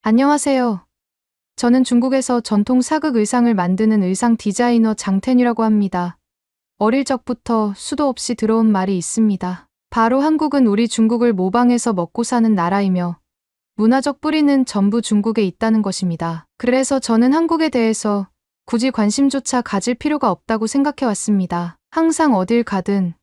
안녕하세요. 저는 중국에서 전통 사극 의상을 만드는 의상 디자이너 장텐이라고 합니다. 어릴 적부터 수도 없이 들어온 말이 있습니다. 바로 한국은 우리 중국을 모방해서 먹고 사는 나라이며 문화적 뿌리는 전부 중국에 있다는 것입니다. 그래서 저는 한국에 대해서 굳이 관심조차 가질 필요가 없다고 생각해 왔습니다. 항상 어딜 가든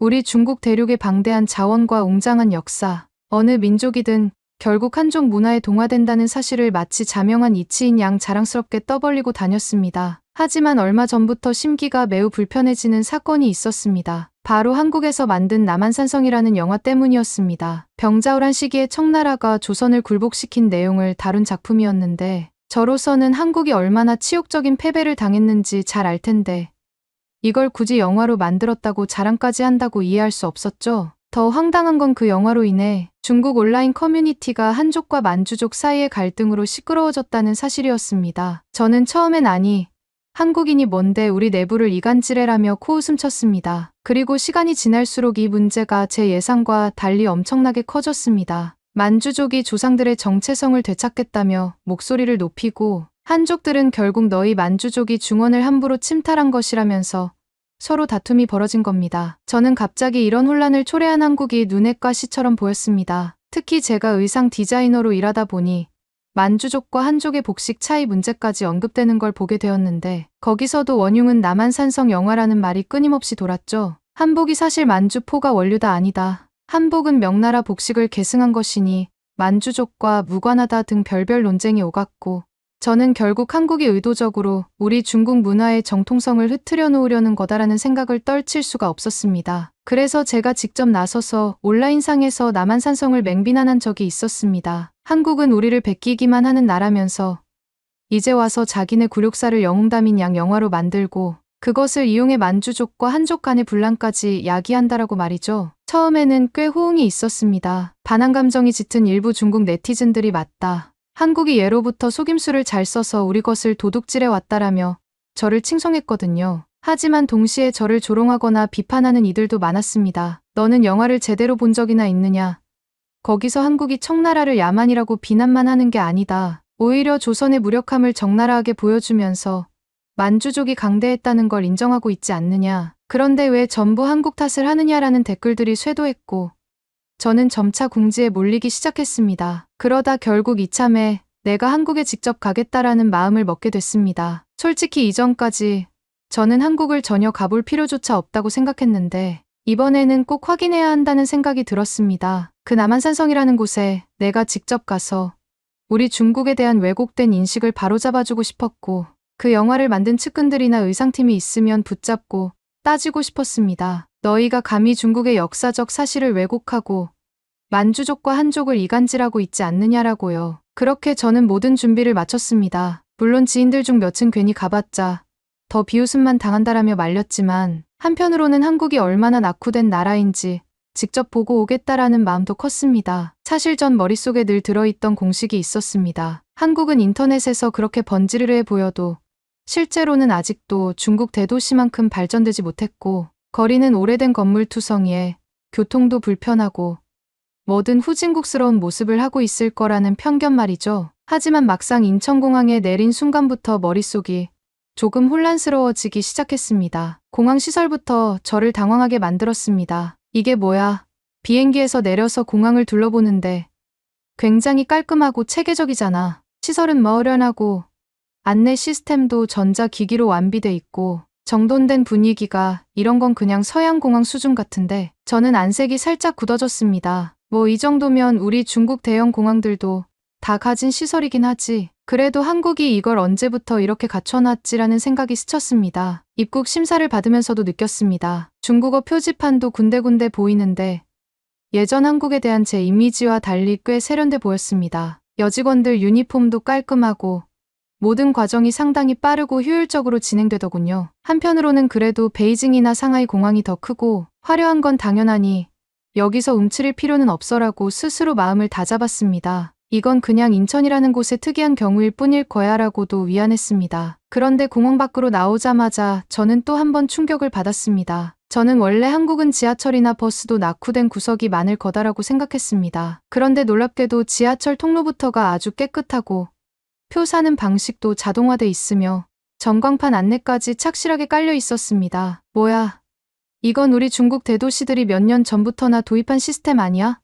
우리 중국 대륙의 방대한 자원과 웅장한 역사, 어느 민족이든 결국 한족 문화에 동화된다는 사실을 마치 자명한 이치인 양 자랑스럽게 떠벌리고 다녔습니다. 하지만 얼마 전부터 심기가 매우 불편해지는 사건이 있었습니다. 바로 한국에서 만든 남한산성이라는 영화 때문이었습니다. 병자호란 시기에 청나라가 조선을 굴복시킨 내용을 다룬 작품이었는데 저로서는 한국이 얼마나 치욕적인 패배를 당했는지 잘 알 텐데 이걸 굳이 영화로 만들었다고 자랑까지 한다고 이해할 수 없었죠. 더 황당한 건 그 영화로 인해 중국 온라인 커뮤니티가 한족과 만주족 사이의 갈등으로 시끄러워졌다는 사실이었습니다. 저는 처음엔 아니, 한국인이 뭔데 우리 내부를 이간질해라며 코웃음 쳤습니다. 그리고 시간이 지날수록 이 문제가 제 예상과 달리 엄청나게 커졌습니다. 만주족이 조상들의 정체성을 되찾겠다며 목소리를 높이고 한족들은 결국 너희 만주족이 중원을 함부로 침탈한 것이라면서 서로 다툼이 벌어진 겁니다. 저는 갑자기 이런 혼란을 초래한 한국이 눈의 가시처럼 보였습니다. 특히 제가 의상 디자이너로 일하다 보니 만주족과 한족의 복식 차이 문제까지 언급되는 걸 보게 되었는데 거기서도 원흉은 남한산성 영화라는 말이 끊임없이 돌았죠. 한복이 사실 만주포가 원류다 아니다. 한복은 명나라 복식을 계승한 것이니 만주족과 무관하다 등 별별 논쟁이 오갔고 저는 결국 한국이 의도적으로 우리 중국 문화의 정통성을 흐트려 놓으려는 거다라는 생각을 떨칠 수가 없었습니다. 그래서 제가 직접 나서서 온라인상에서 남한산성을 맹비난한 적이 있었습니다. 한국은 우리를 베끼기만 하는 나라면서 이제 와서 자기네 굴욕사를 영웅 담인 양 영화로 만들고 그것을 이용해 만주족과 한족 간의 분란까지 야기한다라고 말이죠. 처음에는 꽤 호응이 있었습니다. 반한 감정이 짙은 일부 중국 네티즌들이 맞다. 한국이 예로부터 속임수를 잘 써서 우리 것을 도둑질해 왔다라며 저를 칭송했거든요. 하지만 동시에 저를 조롱하거나 비판하는 이들도 많았습니다. 너는 영화를 제대로 본 적이나 있느냐? 거기서 한국이 청나라를 야만이라고 비난만 하는 게 아니다. 오히려 조선의 무력함을 적나라하게 보여주면서 만주족이 강대했다는 걸 인정하고 있지 않느냐. 그런데 왜 전부 한국 탓을 하느냐라는 댓글들이 쇄도했고 저는 점차 궁지에 몰리기 시작했습니다. 그러다 결국 이참에 내가 한국에 직접 가겠다라는 마음을 먹게 됐습니다. 솔직히 이전까지 저는 한국을 전혀 가볼 필요조차 없다고 생각했는데 이번에는 꼭 확인해야 한다는 생각이 들었습니다. 그 남한산성이라는 곳에 내가 직접 가서 우리 중국에 대한 왜곡된 인식을 바로잡아주고 싶었고 그 영화를 만든 측근들이나 의상팀이 있으면 붙잡고 따지고 싶었습니다. 너희가 감히 중국의 역사적 사실을 왜곡하고 만주족과 한족을 이간질하고 있지 않느냐라고요. 그렇게 저는 모든 준비를 마쳤습니다. 물론 지인들 중 몇은 괜히 가봤자 더 비웃음만 당한다라며 말렸지만 한편으로는 한국이 얼마나 낙후된 나라인지 직접 보고 오겠다라는 마음도 컸습니다. 사실 전 머릿속에 늘 들어있던 공식이 있었습니다. 한국은 인터넷에서 그렇게 번지르르해 보여도 실제로는 아직도 중국 대도시만큼 발전되지 못했고 거리는 오래된 건물 투성이에 교통도 불편하고 뭐든 후진국스러운 모습을 하고 있을 거라는 편견 말이죠. 하지만 막상 인천공항에 내린 순간부터 머릿속이 조금 혼란스러워지기 시작했습니다. 공항 시설부터 저를 당황하게 만들었습니다. 이게 뭐야? 비행기에서 내려서 공항을 둘러보는데 굉장히 깔끔하고 체계적이잖아. 시설은 머련하고 안내 시스템도 전자기기로 완비돼 있고 정돈된 분위기가 이런 건 그냥 서양 공항 수준 같은데 저는 안색이 살짝 굳어졌습니다. 뭐 이 정도면 우리 중국 대형 공항들도 다 가진 시설이긴 하지. 그래도 한국이 이걸 언제부터 이렇게 갖춰놨지라는 생각이 스쳤습니다. 입국 심사를 받으면서도 느꼈습니다. 중국어 표지판도 군데군데 보이는데 예전 한국에 대한 제 이미지와 달리 꽤 세련돼 보였습니다. 여직원들 유니폼도 깔끔하고 모든 과정이 상당히 빠르고 효율적으로 진행되더군요. 한편으로는 그래도 베이징이나 상하이 공항이 더 크고 화려한 건 당연하니 여기서 움츠릴 필요는 없어라고 스스로 마음을 다잡았습니다. 이건 그냥 인천이라는 곳의 특이한 경우일 뿐일 거야 라고도 위안했습니다. 그런데 공항 밖으로 나오자마자 저는 또 한 번 충격을 받았습니다. 저는 원래 한국은 지하철이나 버스도 낙후된 구석이 많을 거다라고 생각했습니다. 그런데 놀랍게도 지하철 통로부터가 아주 깨끗하고 표 사는 방식도 자동화돼 있으며 전광판 안내까지 착실하게 깔려 있었습니다. 뭐야? 이건 우리 중국 대도시들이 몇 년 전부터나 도입한 시스템 아니야?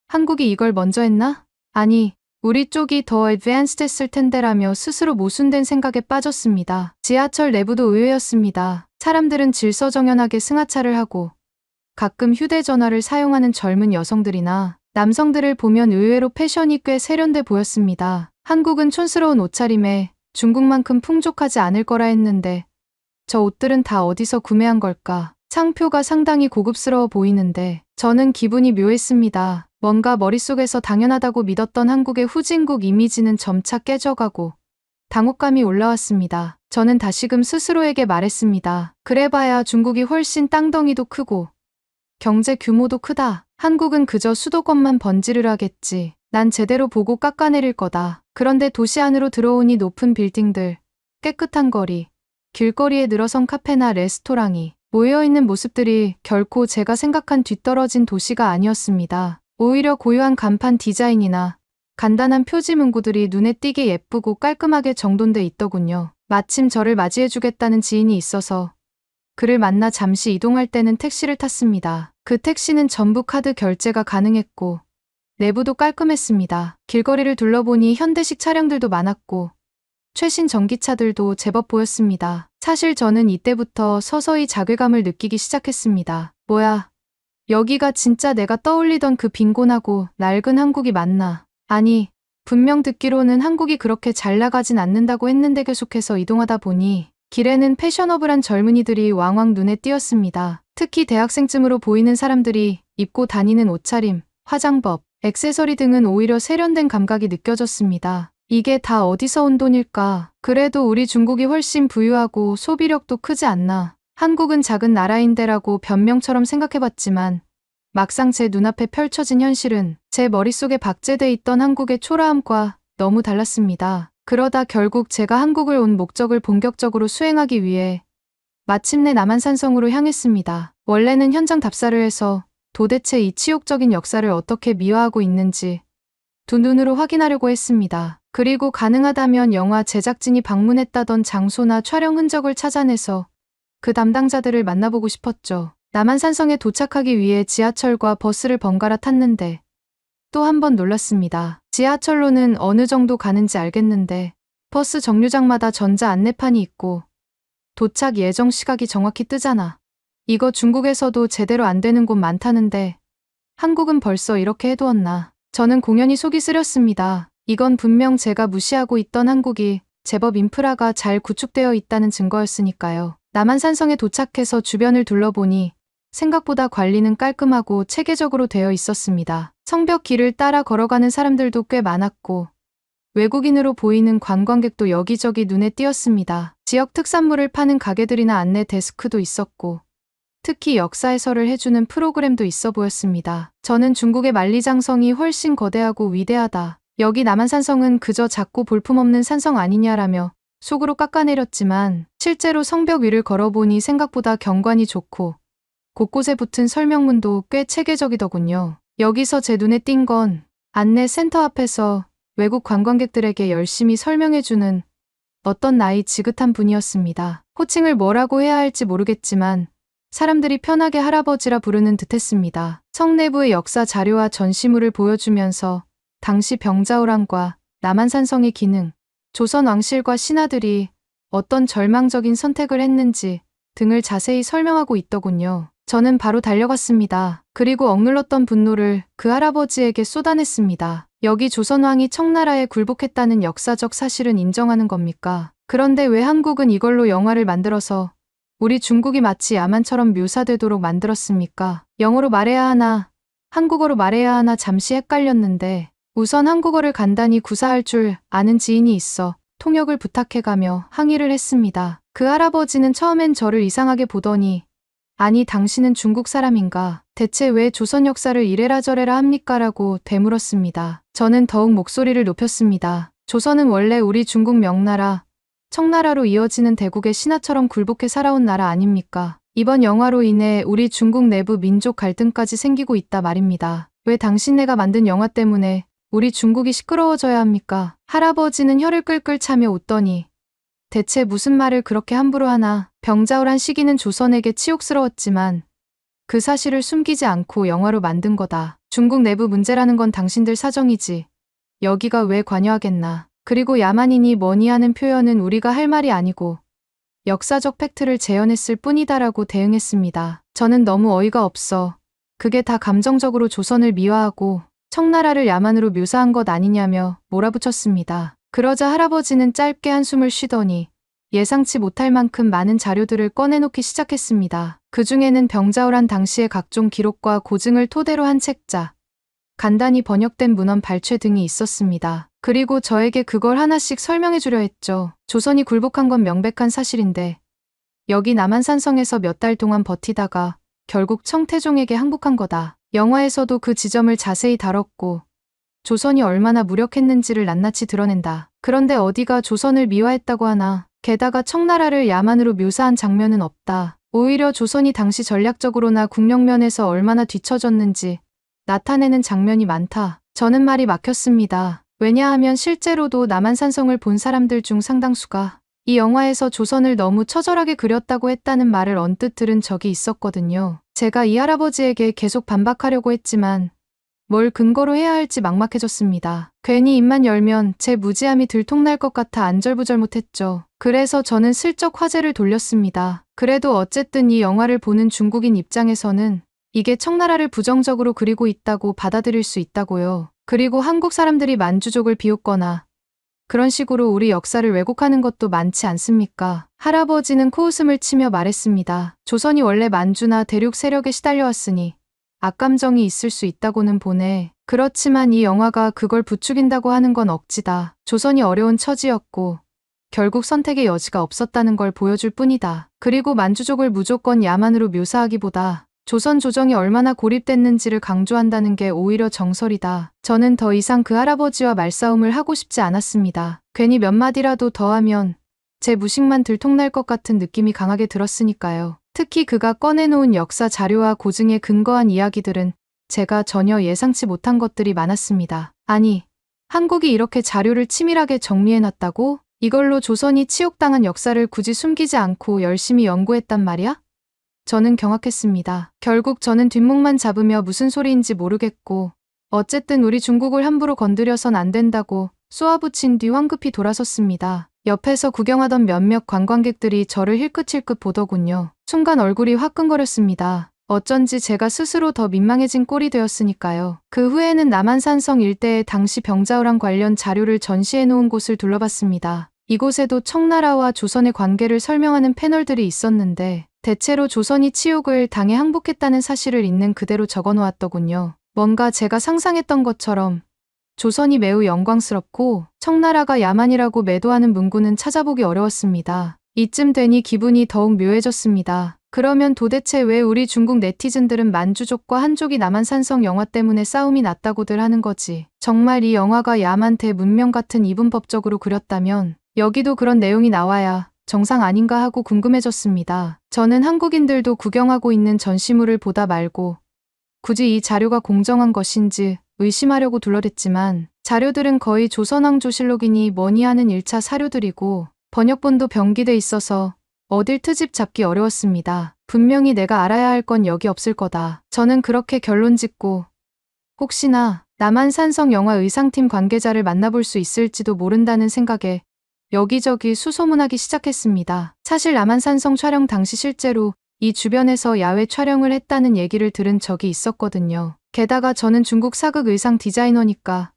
한국이 이걸 먼저 했나? 아니, 우리 쪽이 더 어드밴스드 했을 텐데라며 스스로 모순된 생각에 빠졌습니다. 지하철 내부도 의외였습니다. 사람들은 질서정연하게 승하차를 하고 가끔 휴대전화를 사용하는 젊은 여성들이나 남성들을 보면 의외로 패션이 꽤 세련돼 보였습니다. 한국은 촌스러운 옷차림에 중국만큼 풍족하지 않을 거라 했는데 저 옷들은 다 어디서 구매한 걸까? 상표가 상당히 고급스러워 보이는데 저는 기분이 묘했습니다. 뭔가 머릿속에서 당연하다고 믿었던 한국의 후진국 이미지는 점차 깨져가고 당혹감이 올라왔습니다. 저는 다시금 스스로에게 말했습니다. 그래봐야 중국이 훨씬 땅덩이도 크고 경제 규모도 크다. 한국은 그저 수도권만 번지르르하겠지. 난 제대로 보고 깎아내릴 거다. 그런데 도시 안으로 들어오니 높은 빌딩들, 깨끗한 거리, 길거리에 늘어선 카페나 레스토랑이 모여있는 모습들이 결코 제가 생각한 뒤떨어진 도시가 아니었습니다. 오히려 고유한 간판 디자인이나 간단한 표지 문구들이 눈에 띄게 예쁘고 깔끔하게 정돈돼 있더군요. 마침 저를 맞이해주겠다는 지인이 있어서 그를 만나 잠시 이동할 때는 택시를 탔습니다. 그 택시는 전부 카드 결제가 가능했고 내부도 깔끔했습니다. 길거리를 둘러보니 현대식 차량들도 많았고 최신 전기차들도 제법 보였습니다. 사실 저는 이때부터 서서히 자괴감을 느끼기 시작했습니다. 뭐야, 여기가 진짜 내가 떠올리던 그 빈곤하고 낡은 한국이 맞나? 아니, 분명 듣기로는 한국이 그렇게 잘 나가진 않는다고 했는데 계속해서 이동하다 보니 길에는 패셔너블한 젊은이들이 왕왕 눈에 띄었습니다. 특히 대학생쯤으로 보이는 사람들이 입고 다니는 옷차림, 화장법, 액세서리 등은 오히려 세련된 감각이 느껴졌습니다. 이게 다 어디서 온 돈일까? 그래도 우리 중국이 훨씬 부유하고 소비력도 크지 않나? 한국은 작은 나라인데라고 변명처럼 생각해봤지만 막상 제 눈앞에 펼쳐진 현실은 제 머릿속에 박제돼 있던 한국의 초라함과 너무 달랐습니다. 그러다 결국 제가 한국을 온 목적을 본격적으로 수행하기 위해 마침내 남한산성으로 향했습니다. 원래는 현장 답사를 해서 도대체 이 치욕적인 역사를 어떻게 미화하고 있는지 두 눈으로 확인하려고 했습니다. 그리고 가능하다면 영화 제작진이 방문했다던 장소나 촬영 흔적을 찾아내서 그 담당자들을 만나보고 싶었죠. 남한산성에 도착하기 위해 지하철과 버스를 번갈아 탔는데 또 한 번 놀랐습니다. 지하철로는 어느 정도 가는지 알겠는데 버스 정류장마다 전자 안내판이 있고 도착 예정 시각이 정확히 뜨잖아. 이거 중국에서도 제대로 안 되는 곳 많다는데 한국은 벌써 이렇게 해두었나. 저는 공연히 속이 쓰렸습니다. 이건 분명 제가 무시하고 있던 한국이 제법 인프라가 잘 구축되어 있다는 증거였으니까요. 남한산성에 도착해서 주변을 둘러보니 생각보다 관리는 깔끔하고 체계적으로 되어 있었습니다. 성벽 길을 따라 걸어가는 사람들도 꽤 많았고 외국인으로 보이는 관광객도 여기저기 눈에 띄었습니다. 지역 특산물을 파는 가게들이나 안내 데스크도 있었고 특히 역사 해설을 해주는 프로그램도 있어 보였습니다. 저는 중국의 만리장성이 훨씬 거대하고 위대하다. 여기 남한산성은 그저 작고 볼품없는 산성 아니냐라며 속으로 깎아내렸지만 실제로 성벽 위를 걸어보니 생각보다 경관이 좋고 곳곳에 붙은 설명문도 꽤 체계적이더군요. 여기서 제 눈에 띈 건 안내 센터 앞에서 외국 관광객들에게 열심히 설명해주는 어떤 나이 지긋한 분이었습니다. 호칭을 뭐라고 해야 할지 모르겠지만 사람들이 편하게 할아버지라 부르는 듯했습니다. 성 내부의 역사 자료와 전시물을 보여주면서 당시 병자호란과 남한산성의 기능, 조선 왕실과 신하들이 어떤 절망적인 선택을 했는지 등을 자세히 설명하고 있더군요. 저는 바로 달려갔습니다. 그리고 억눌렀던 분노를 그 할아버지에게 쏟아냈습니다. 여기 조선왕이 청나라에 굴복했다는 역사적 사실은 인정하는 겁니까? 그런데 왜 한국은 이걸로 영화를 만들어서 우리 중국이 마치 야만처럼 묘사되도록 만들었습니까? 영어로 말해야 하나, 한국어로 말해야 하나 잠시 헷갈렸는데 우선 한국어를 간단히 구사할 줄 아는 지인이 있어 통역을 부탁해가며 항의를 했습니다. 그 할아버지는 처음엔 저를 이상하게 보더니 아니 당신은 중국 사람인가? 대체 왜 조선 역사를 이래라 저래라 합니까? 라고 되물었습니다. 저는 더욱 목소리를 높였습니다. 조선은 원래 우리 중국 명나라, 청나라로 이어지는 대국의 신하처럼 굴복해 살아온 나라 아닙니까? 이번 영화로 인해 우리 중국 내부 민족 갈등까지 생기고 있다 말입니다. 왜 당신네가 만든 영화 때문에 우리 중국이 시끄러워져야 합니까? 할아버지는 혀를 끌끌 차며 웃더니 대체 무슨 말을 그렇게 함부로 하나. 병자호란 시기는 조선에게 치욕스러웠지만 그 사실을 숨기지 않고 영화로 만든 거다. 중국 내부 문제라는 건 당신들 사정이지. 여기가 왜 관여하겠나. 그리고 야만인이 뭐니 하는 표현은 우리가 할 말이 아니고 역사적 팩트를 재현했을 뿐이다라고 대응했습니다. 저는 너무 어이가 없어. 그게 다 감정적으로 조선을 미화하고 청나라를 야만으로 묘사한 것 아니냐며 몰아붙였습니다. 그러자 할아버지는 짧게 한숨을 쉬더니 예상치 못할 만큼 많은 자료들을 꺼내놓기 시작했습니다. 그 중에는 병자호란 당시의 각종 기록과 고증을 토대로 한 책자, 간단히 번역된 문헌 발췌 등이 있었습니다. 그리고 저에게 그걸 하나씩 설명해 주려 했죠. 조선이 굴복한 건 명백한 사실인데 여기 남한산성에서 몇 달 동안 버티다가 결국 청태종에게 항복한 거다. 영화에서도 그 지점을 자세히 다뤘고 조선이 얼마나 무력했는지를 낱낱이 드러낸다. 그런데 어디가 조선을 미화했다고 하나. 게다가 청나라를 야만으로 묘사한 장면은 없다. 오히려 조선이 당시 전략적으로나 국력면에서 얼마나 뒤처졌는지 나타내는 장면이 많다. 저는 말이 막혔습니다. 왜냐하면 실제로도 남한산성을 본 사람들 중 상당수가 이 영화에서 조선을 너무 처절하게 그렸다고 했다는 말을 언뜻 들은 적이 있었거든요. 제가 이 할아버지에게 계속 반박하려고 했지만 뭘 근거로 해야 할지 막막해졌습니다. 괜히 입만 열면 제 무지함이 들통날 것 같아 안절부절 못했죠. 그래서 저는 슬쩍 화제를 돌렸습니다. 그래도 어쨌든 이 영화를 보는 중국인 입장에서는 이게 청나라를 부정적으로 그리고 있다고 받아들일 수 있다고요. 그리고 한국 사람들이 만주족을 비웃거나 그런 식으로 우리 역사를 왜곡하는 것도 많지 않습니까? 할아버지는 코웃음을 치며 말했습니다. 조선이 원래 만주나 대륙 세력에 시달려왔으니 악감정이 있을 수 있다고는 보네. 그렇지만 이 영화가 그걸 부추긴다고 하는 건 억지다. 조선이 어려운 처지였고 결국 선택의 여지가 없었다는 걸 보여줄 뿐이다. 그리고 만주족을 무조건 야만으로 묘사하기보다 조선 조정이 얼마나 고립됐는지를 강조한다는 게 오히려 정설이다. 저는 더 이상 그 할아버지와 말싸움을 하고 싶지 않았습니다. 괜히 몇 마디라도 더 하면 제 무식만 들통날 것 같은 느낌이 강하게 들었으니까요. 특히 그가 꺼내놓은 역사 자료와 고증에 근거한 이야기들은 제가 전혀 예상치 못한 것들이 많았습니다. 아니, 한국이 이렇게 자료를 치밀하게 정리해놨다고? 이걸로 조선이 치욕당한 역사를 굳이 숨기지 않고 열심히 연구했단 말이야? 저는 경악했습니다. 결국 저는 뒷목만 잡으며 무슨 소리인지 모르겠고 어쨌든 우리 중국을 함부로 건드려선 안 된다고 쏘아붙인 뒤 황급히 돌아섰습니다. 옆에서 구경하던 몇몇 관광객들이 저를 힐끗힐끗 보더군요. 순간 얼굴이 화끈거렸습니다. 어쩐지 제가 스스로 더 민망해진 꼴이 되었으니까요. 그 후에는 남한산성 일대에 당시 병자호란 관련 자료를 전시해놓은 곳을 둘러봤습니다. 이곳에도 청나라와 조선의 관계를 설명하는 패널들이 있었는데 대체로 조선이 치욕을 당해 항복했다는 사실을 있는 그대로 적어놓았더군요. 뭔가 제가 상상했던 것처럼 조선이 매우 영광스럽고 청나라가 야만이라고 매도하는 문구는 찾아보기 어려웠습니다. 이쯤 되니 기분이 더욱 묘해졌습니다. 그러면 도대체 왜 우리 중국 네티즌들은 만주족과 한족이 남한산성 영화 때문에 싸움이 났다고들 하는 거지? 정말 이 영화가 야만 대문명 같은 이분법적으로 그렸다면 여기도 그런 내용이 나와야 정상 아닌가 하고 궁금해졌습니다. 저는 한국인들도 구경하고 있는 전시물을 보다 말고 굳이 이 자료가 공정한 것인지 의심하려고 둘러댔지만 자료들은 거의 조선왕조실록이니 뭐니 하는 1차 사료들이고 번역본도 병기돼 있어서 어딜 트집 잡기 어려웠습니다. 분명히 내가 알아야 할 건 여기 없을 거다. 저는 그렇게 결론 짓고 혹시나 남한산성 영화 의상팀 관계자를 만나볼 수 있을지도 모른다는 생각에 여기저기 수소문하기 시작했습니다. 사실 남한산성 촬영 당시 실제로 이 주변에서 야외 촬영을 했다는 얘기를 들은 적이 있었거든요. 게다가 저는 중국 사극 의상 디자이너니까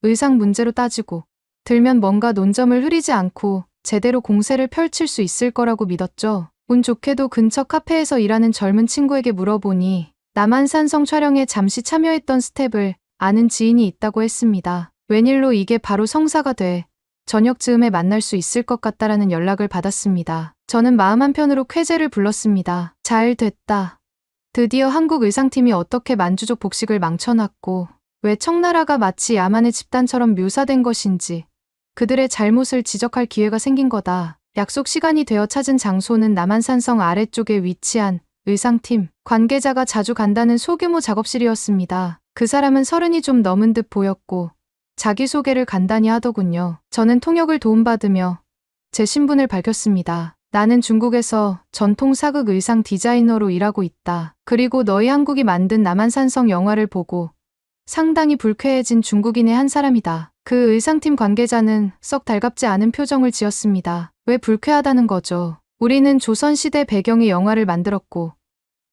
의상 문제로 따지고 들면 뭔가 논점을 흐리지 않고 제대로 공세를 펼칠 수 있을 거라고 믿었죠. 운 좋게도 근처 카페에서 일하는 젊은 친구에게 물어보니 남한산성 촬영에 잠시 참여했던 스텝을 아는 지인이 있다고 했습니다. 웬일로 이게 바로 성사가 돼 저녁 즈음에 만날 수 있을 것 같다라는 연락을 받았습니다. 저는 마음 한편으로 쾌재를 불렀습니다. 잘 됐다. 드디어 한국 의상팀이 어떻게 만주족 복식을 망쳐놨고 왜 청나라가 마치 야만의 집단처럼 묘사된 것인지 그들의 잘못을 지적할 기회가 생긴 거다. 약속 시간이 되어 찾은 장소는 남한산성 아래쪽에 위치한 의상팀 관계자가 자주 간다는 소규모 작업실이었습니다. 그 사람은 30이 좀 넘은 듯 보였고 자기소개를 간단히 하더군요. 저는 통역을 도움받으며 제 신분을 밝혔습니다. 나는 중국에서 전통 사극 의상 디자이너로 일하고 있다. 그리고 너희 한국이 만든 남한산성 영화를 보고 상당히 불쾌해진 중국인의 한 사람이다. 그 의상팀 관계자는 썩 달갑지 않은 표정을 지었습니다. 왜 불쾌하다는 거죠? 우리는 조선시대 배경의 영화를 만들었고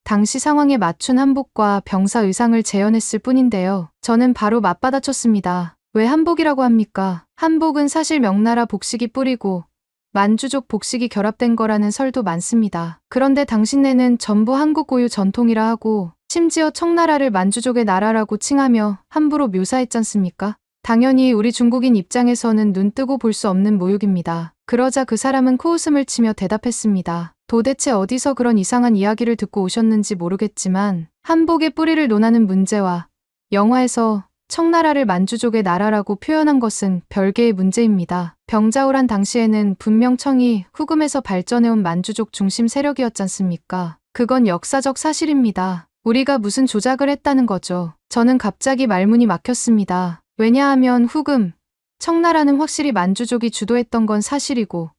당시 상황에 맞춘 한복과 병사 의상을 재현했을 뿐인데요. 저는 바로 맞받아쳤습니다. 왜 한복이라고 합니까? 한복은 사실 명나라 복식이 뿌리고 만주족 복식이 결합된 거라는 설도 많습니다. 그런데 당신네는 전부 한국 고유 전통이라 하고 심지어 청나라를 만주족의 나라라고 칭하며 함부로 묘사했잖습니까? 당연히 우리 중국인 입장에서는 눈 뜨고 볼 수 없는 모욕입니다. 그러자 그 사람은 코웃음을 치며 대답했습니다. 도대체 어디서 그런 이상한 이야기를 듣고 오셨는지 모르겠지만 한복의 뿌리를 논하는 문제와 영화에서 청나라를 만주족의 나라라고 표현한 것은 별개의 문제입니다. 병자호란 당시에는 분명 청이 후금에서 발전해온 만주족 중심 세력이었잖습니까? 그건 역사적 사실입니다. 우리가 무슨 조작을 했다는 거죠. 저는 갑자기 말문이 막혔습니다. 왜냐하면 후금, 청나라는 확실히 만주족이 주도했던 건 사실이고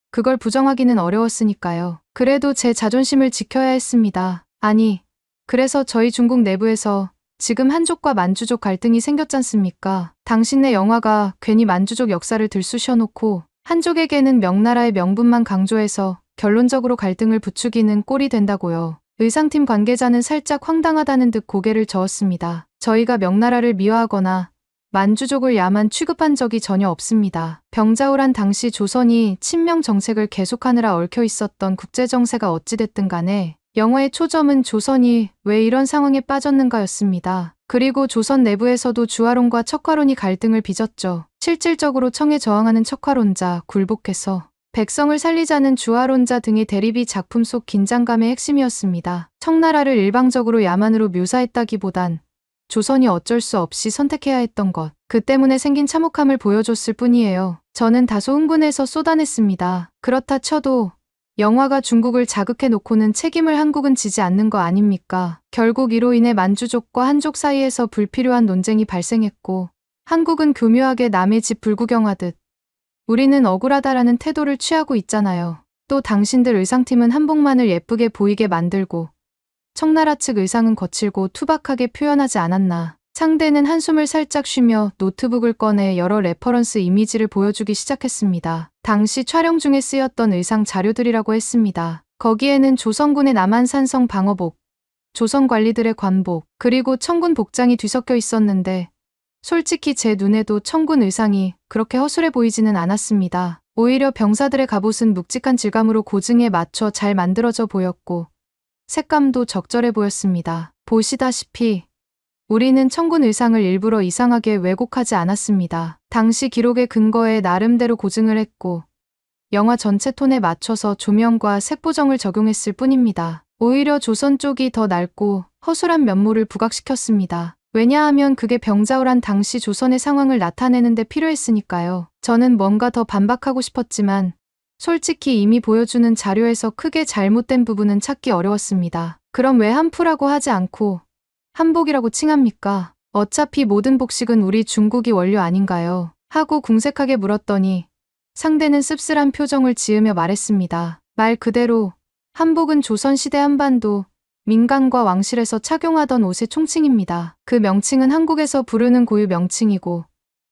그걸 부정하기는 어려웠으니까요. 그래도 제 자존심을 지켜야 했습니다. 아니, 그래서 저희 중국 내부에서 지금 한족과 만주족 갈등이 생겼잖습니까? 당신네 영화가 괜히 만주족 역사를 들쑤셔놓고 한족에게는 명나라의 명분만 강조해서 결론적으로 갈등을 부추기는 꼴이 된다고요. 의상팀 관계자는 살짝 황당하다는 듯 고개를 저었습니다. 저희가 명나라를 미화하거나 만주족을 야만 취급한 적이 전혀 없습니다. 병자호란 당시 조선이 친명 정책을 계속하느라 얽혀 있었던 국제정세가 어찌됐든 간에 영화의 초점은 조선이 왜 이런 상황에 빠졌는가였습니다. 그리고 조선 내부에서도 주화론과 척화론이 갈등을 빚었죠. 실질적으로 청에 저항하는 척화론자, 굴복해서 백성을 살리자는 주화론자 등의 대립이 작품 속 긴장감의 핵심이었습니다. 청나라를 일방적으로 야만으로 묘사했다기보단 조선이 어쩔 수 없이 선택해야 했던 것, 그 때문에 생긴 참혹함을 보여줬을 뿐이에요. 저는 다소 흥분해서 쏟아냈습니다. 그렇다 쳐도 영화가 중국을 자극해 놓고는 책임을 한국은 지지 않는 거 아닙니까? 결국 이로 인해 만주족과 한족 사이에서 불필요한 논쟁이 발생했고 한국은 교묘하게 남의 집 불구경하듯 우리는 억울하다라는 태도를 취하고 있잖아요. 또 당신들 의상팀은 한복만을 예쁘게 보이게 만들고 청나라 측 의상은 거칠고 투박하게 표현하지 않았나. 상대는 한숨을 살짝 쉬며 노트북을 꺼내 여러 레퍼런스 이미지를 보여주기 시작했습니다. 당시 촬영 중에 쓰였던 의상 자료들이라고 했습니다. 거기에는 조선군의 남한산성 방어복, 조선 관리들의 관복, 그리고 청군 복장이 뒤섞여 있었는데 솔직히 제 눈에도 청군 의상이 그렇게 허술해 보이지는 않았습니다. 오히려 병사들의 갑옷은 묵직한 질감으로 고증에 맞춰 잘 만들어져 보였고 색감도 적절해 보였습니다. 보시다시피 우리는 청군 의상을 일부러 이상하게 왜곡하지 않았습니다. 당시 기록에 근거해 나름대로 고증을 했고 영화 전체 톤에 맞춰서 조명과 색 보정을 적용했을 뿐입니다. 오히려 조선 쪽이 더 낡고 허술한 면모를 부각시켰습니다. 왜냐하면 그게 병자호란 당시 조선의 상황을 나타내는 데 필요했으니까요. 저는 뭔가 더 반박하고 싶었지만 솔직히 이미 보여주는 자료에서 크게 잘못된 부분은 찾기 어려웠습니다. 그럼 왜 한푸라고 하지 않고 한복이라고 칭합니까? 어차피 모든 복식은 우리 중국이 원료 아닌가요? 하고 궁색하게 물었더니 상대는 씁쓸한 표정을 지으며 말했습니다. 말 그대로 한복은 조선시대 한반도 민간과 왕실에서 착용하던 옷의 총칭입니다. 그 명칭은 한국에서 부르는 고유 명칭이고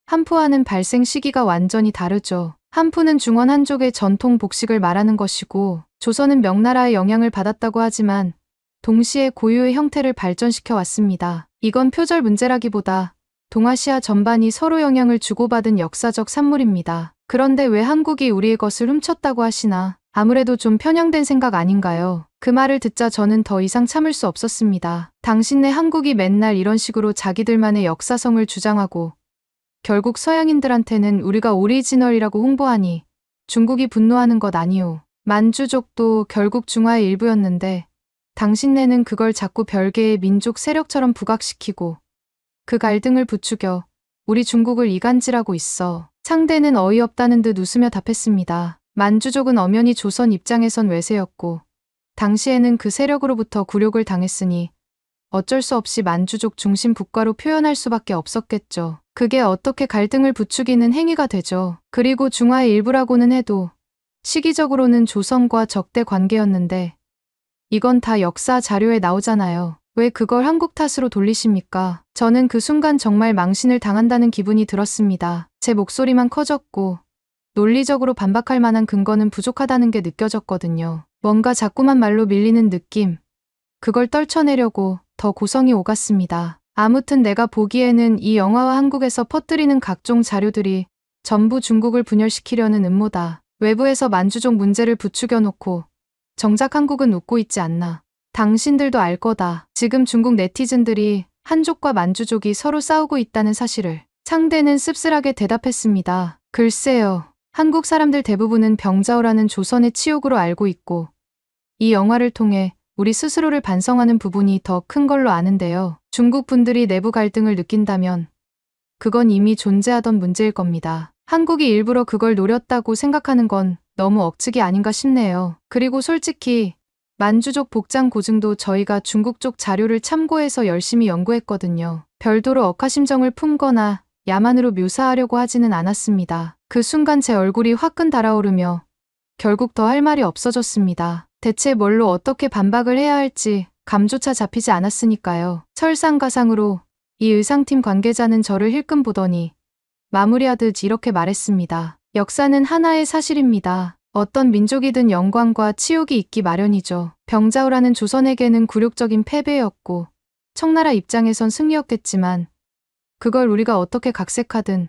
한푸와는 발생 시기가 완전히 다르죠. 한푸는 중원 한족의 전통 복식을 말하는 것이고 조선은 명나라의 영향을 받았다고 하지만 동시에 고유의 형태를 발전시켜 왔습니다. 이건 표절 문제라기보다 동아시아 전반이 서로 영향을 주고받은 역사적 산물입니다. 그런데 왜 한국이 우리의 것을 훔쳤다고 하시나? 아무래도 좀 편향된 생각 아닌가요? 그 말을 듣자 저는 더 이상 참을 수 없었습니다. 당신네 한국이 맨날 이런 식으로 자기들만의 역사성을 주장하고 결국 서양인들한테는 우리가 오리지널이라고 홍보하니 중국이 분노하는 것 아니오. 만주족도 결국 중화의 일부였는데 당신네는 그걸 자꾸 별개의 민족 세력처럼 부각시키고 그 갈등을 부추겨 우리 중국을 이간질하고 있어. 상대는 어이없다는 듯 웃으며 답했습니다. 만주족은 엄연히 조선 입장에선 외세였고 당시에는 그 세력으로부터 굴욕을 당했으니 어쩔 수 없이 만주족 중심 국가로 표현할 수밖에 없었겠죠. 그게 어떻게 갈등을 부추기는 행위가 되죠. 그리고 중화의 일부라고는 해도 시기적으로는 조선과 적대 관계였는데 이건 다 역사 자료에 나오잖아요. 왜 그걸 한국 탓으로 돌리십니까? 저는 그 순간 정말 망신을 당한다는 기분이 들었습니다. 제 목소리만 커졌고 논리적으로 반박할 만한 근거는 부족하다는 게 느껴졌거든요. 뭔가 자꾸만 말로 밀리는 느낌. 그걸 떨쳐내려고 더 고성이 오갔습니다. 아무튼 내가 보기에는 이 영화와 한국에서 퍼뜨리는 각종 자료들이 전부 중국을 분열시키려는 음모다. 외부에서 만주족 문제를 부추겨 놓고 정작 한국은 웃고 있지 않나. 당신들도 알 거다. 지금 중국 네티즌들이 한족과 만주족이 서로 싸우고 있다는 사실을. 상대는 씁쓸하게 대답했습니다. 글쎄요. 한국 사람들 대부분은 병자호라는 조선의 치욕으로 알고 있고 이 영화를 통해 우리 스스로를 반성하는 부분이 더 큰 걸로 아는데요. 중국 분들이 내부 갈등을 느낀다면 그건 이미 존재하던 문제일 겁니다. 한국이 일부러 그걸 노렸다고 생각하는 건 너무 억측이 아닌가 싶네요. 그리고 솔직히 만주족 복장 고증도 저희가 중국 쪽 자료를 참고해서 열심히 연구했거든요. 별도로 억하심정을 품거나 야만으로 묘사하려고 하지는 않았습니다. 그 순간 제 얼굴이 화끈 달아오르며 결국 더 할 말이 없어졌습니다. 대체 뭘로 어떻게 반박을 해야 할지 감조차 잡히지 않았으니까요. 설상가상으로 이 의상팀 관계자는 저를 힐끔 보더니 마무리하듯 이렇게 말했습니다. 역사는 하나의 사실입니다. 어떤 민족이든 영광과 치욕이 있기 마련이죠. 병자호라는 조선에게는 굴욕적인 패배였고 청나라 입장에선 승리였겠지만 그걸 우리가 어떻게 각색하든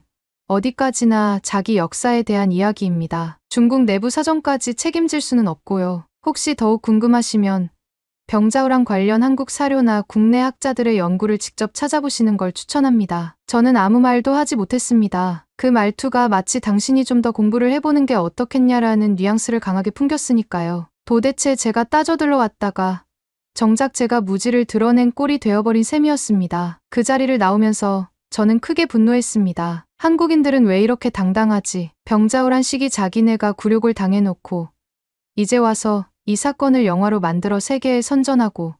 어디까지나 자기 역사에 대한 이야기입니다. 중국 내부 사정까지 책임질 수는 없고요. 혹시 더욱 궁금하시면 병자호랑 관련 한국 사료나 국내 학자들의 연구를 직접 찾아보시는 걸 추천합니다. 저는 아무 말도 하지 못했습니다. 그 말투가 마치 당신이 좀 더 공부를 해보는 게 어떻겠냐라는 뉘앙스를 강하게 풍겼으니까요. 도대체 제가 따져들러 왔다가 정작 제가 무지를 드러낸 꼴이 되어버린 셈이었습니다. 그 자리를 나오면서 저는 크게 분노했습니다. 한국인들은 왜 이렇게 당당하지? 병자호란 시기 자기네가 굴욕을 당해놓고 이제 와서 이 사건을 영화로 만들어 세계에 선전하고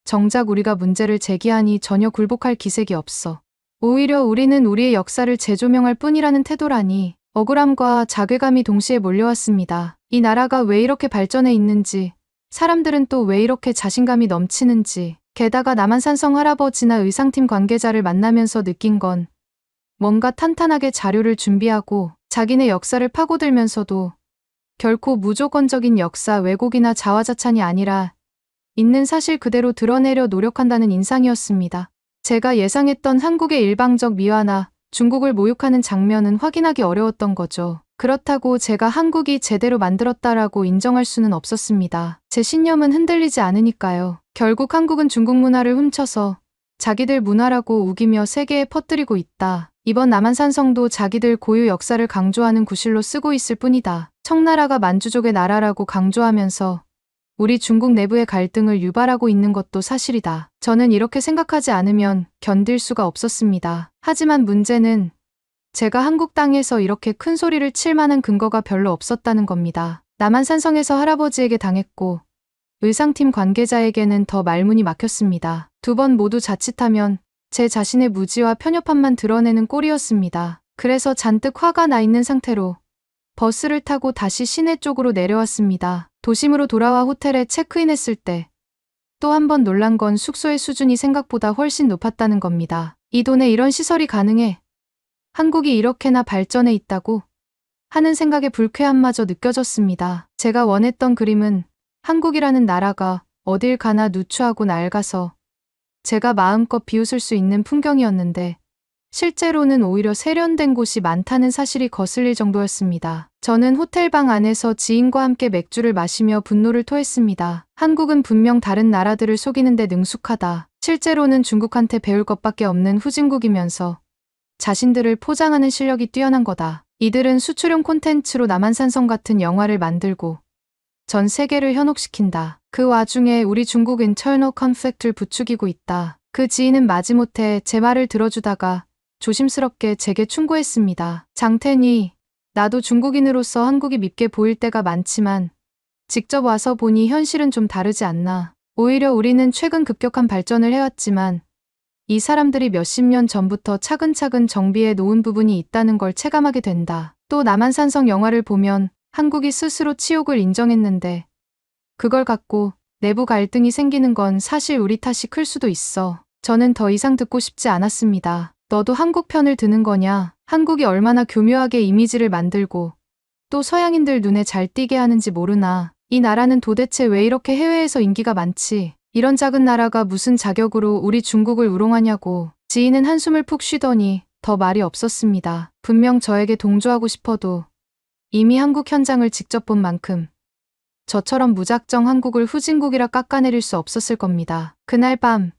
정작 우리가 문제를 제기하니 전혀 굴복할 기색이 없어. 오히려 우리는 우리의 역사를 재조명할 뿐이라는 태도라니 억울함과 자괴감이 동시에 몰려왔습니다. 이 나라가 왜 이렇게 발전해 있는지, 사람들은 또 왜 이렇게 자신감이 넘치는지, 게다가 남한산성 할아버지나 의상팀 관계자를 만나면서 느낀 건 뭔가 탄탄하게 자료를 준비하고 자기네 역사를 파고들면서도 결코 무조건적인 역사 왜곡이나 자화자찬이 아니라 있는 사실 그대로 드러내려 노력한다는 인상이었습니다. 제가 예상했던 한국의 일방적 미화나 중국을 모욕하는 장면은 확인하기 어려웠던 거죠. 그렇다고 제가 한국이 제대로 만들었다라고 인정할 수는 없었습니다. 제 신념은 흔들리지 않으니까요. 결국 한국은 중국 문화를 훔쳐서 자기들 문화라고 우기며 세계에 퍼뜨리고 있다. 이번 남한산성도 자기들 고유 역사를 강조하는 구실로 쓰고 있을 뿐이다. 청나라가 만주족의 나라라고 강조하면서 우리 중국 내부의 갈등을 유발하고 있는 것도 사실이다. 저는 이렇게 생각하지 않으면 견딜 수가 없었습니다. 하지만 문제는 제가 한국 땅에서 이렇게 큰 소리를 칠 만한 근거가 별로 없었다는 겁니다. 남한산성에서 할아버지에게 당했고 의상팀 관계자에게는 더 말문이 막혔습니다. 두 번 모두 자칫하면 제 자신의 무지와 편협함만 드러내는 꼴이었습니다. 그래서 잔뜩 화가 나 있는 상태로 버스를 타고 다시 시내 쪽으로 내려왔습니다. 도심으로 돌아와 호텔에 체크인했을 때 또 한 번 놀란 건 숙소의 수준이 생각보다 훨씬 높았다는 겁니다. 이 돈에 이런 시설이 가능해? 한국이 이렇게나 발전해 있다고? 하는 생각에 불쾌함마저 느껴졌습니다. 제가 원했던 그림은 한국이라는 나라가 어딜 가나 누추하고 낡아서 제가 마음껏 비웃을 수 있는 풍경이었는데 실제로는 오히려 세련된 곳이 많다는 사실이 거슬릴 정도였습니다. 저는 호텔방 안에서 지인과 함께 맥주를 마시며 분노를 토했습니다. 한국은 분명 다른 나라들을 속이는데 능숙하다. 실제로는 중국한테 배울 것밖에 없는 후진국이면서 자신들을 포장하는 실력이 뛰어난 거다. 이들은 수출용 콘텐츠로 남한산성 같은 영화를 만들고 전 세계를 현혹시킨다. 그 와중에 우리 중국은 인터널 컨플릭트를 부추기고 있다. 그 지인은 마지못해 제 말을 들어주다가 조심스럽게 제게 충고했습니다. 장태니, 나도 중국인으로서 한국이 밉게 보일 때가 많지만 직접 와서 보니 현실은 좀 다르지 않나. 오히려 우리는 최근 급격한 발전을 해왔지만 이 사람들이 몇십 년 전부터 차근차근 정비해 놓은 부분이 있다는 걸 체감하게 된다. 또 남한산성 영화를 보면 한국이 스스로 치욕을 인정했는데 그걸 갖고 내부 갈등이 생기는 건 사실 우리 탓이 클 수도 있어. 저는 더 이상 듣고 싶지 않았습니다. 너도 한국 편을 드는 거냐? 한국이 얼마나 교묘하게 이미지를 만들고 또 서양인들 눈에 잘 띄게 하는지 모르나. 이 나라는 도대체 왜 이렇게 해외에서 인기가 많지? 이런 작은 나라가 무슨 자격으로 우리 중국을 우롱하냐고. 지인은 한숨을 푹 쉬더니 더 말이 없었습니다. 분명 저에게 동조하고 싶어도 이미 한국 현장을 직접 본 만큼 저처럼 무작정 한국을 후진국이라 깎아내릴 수 없었을 겁니다. 그날 밤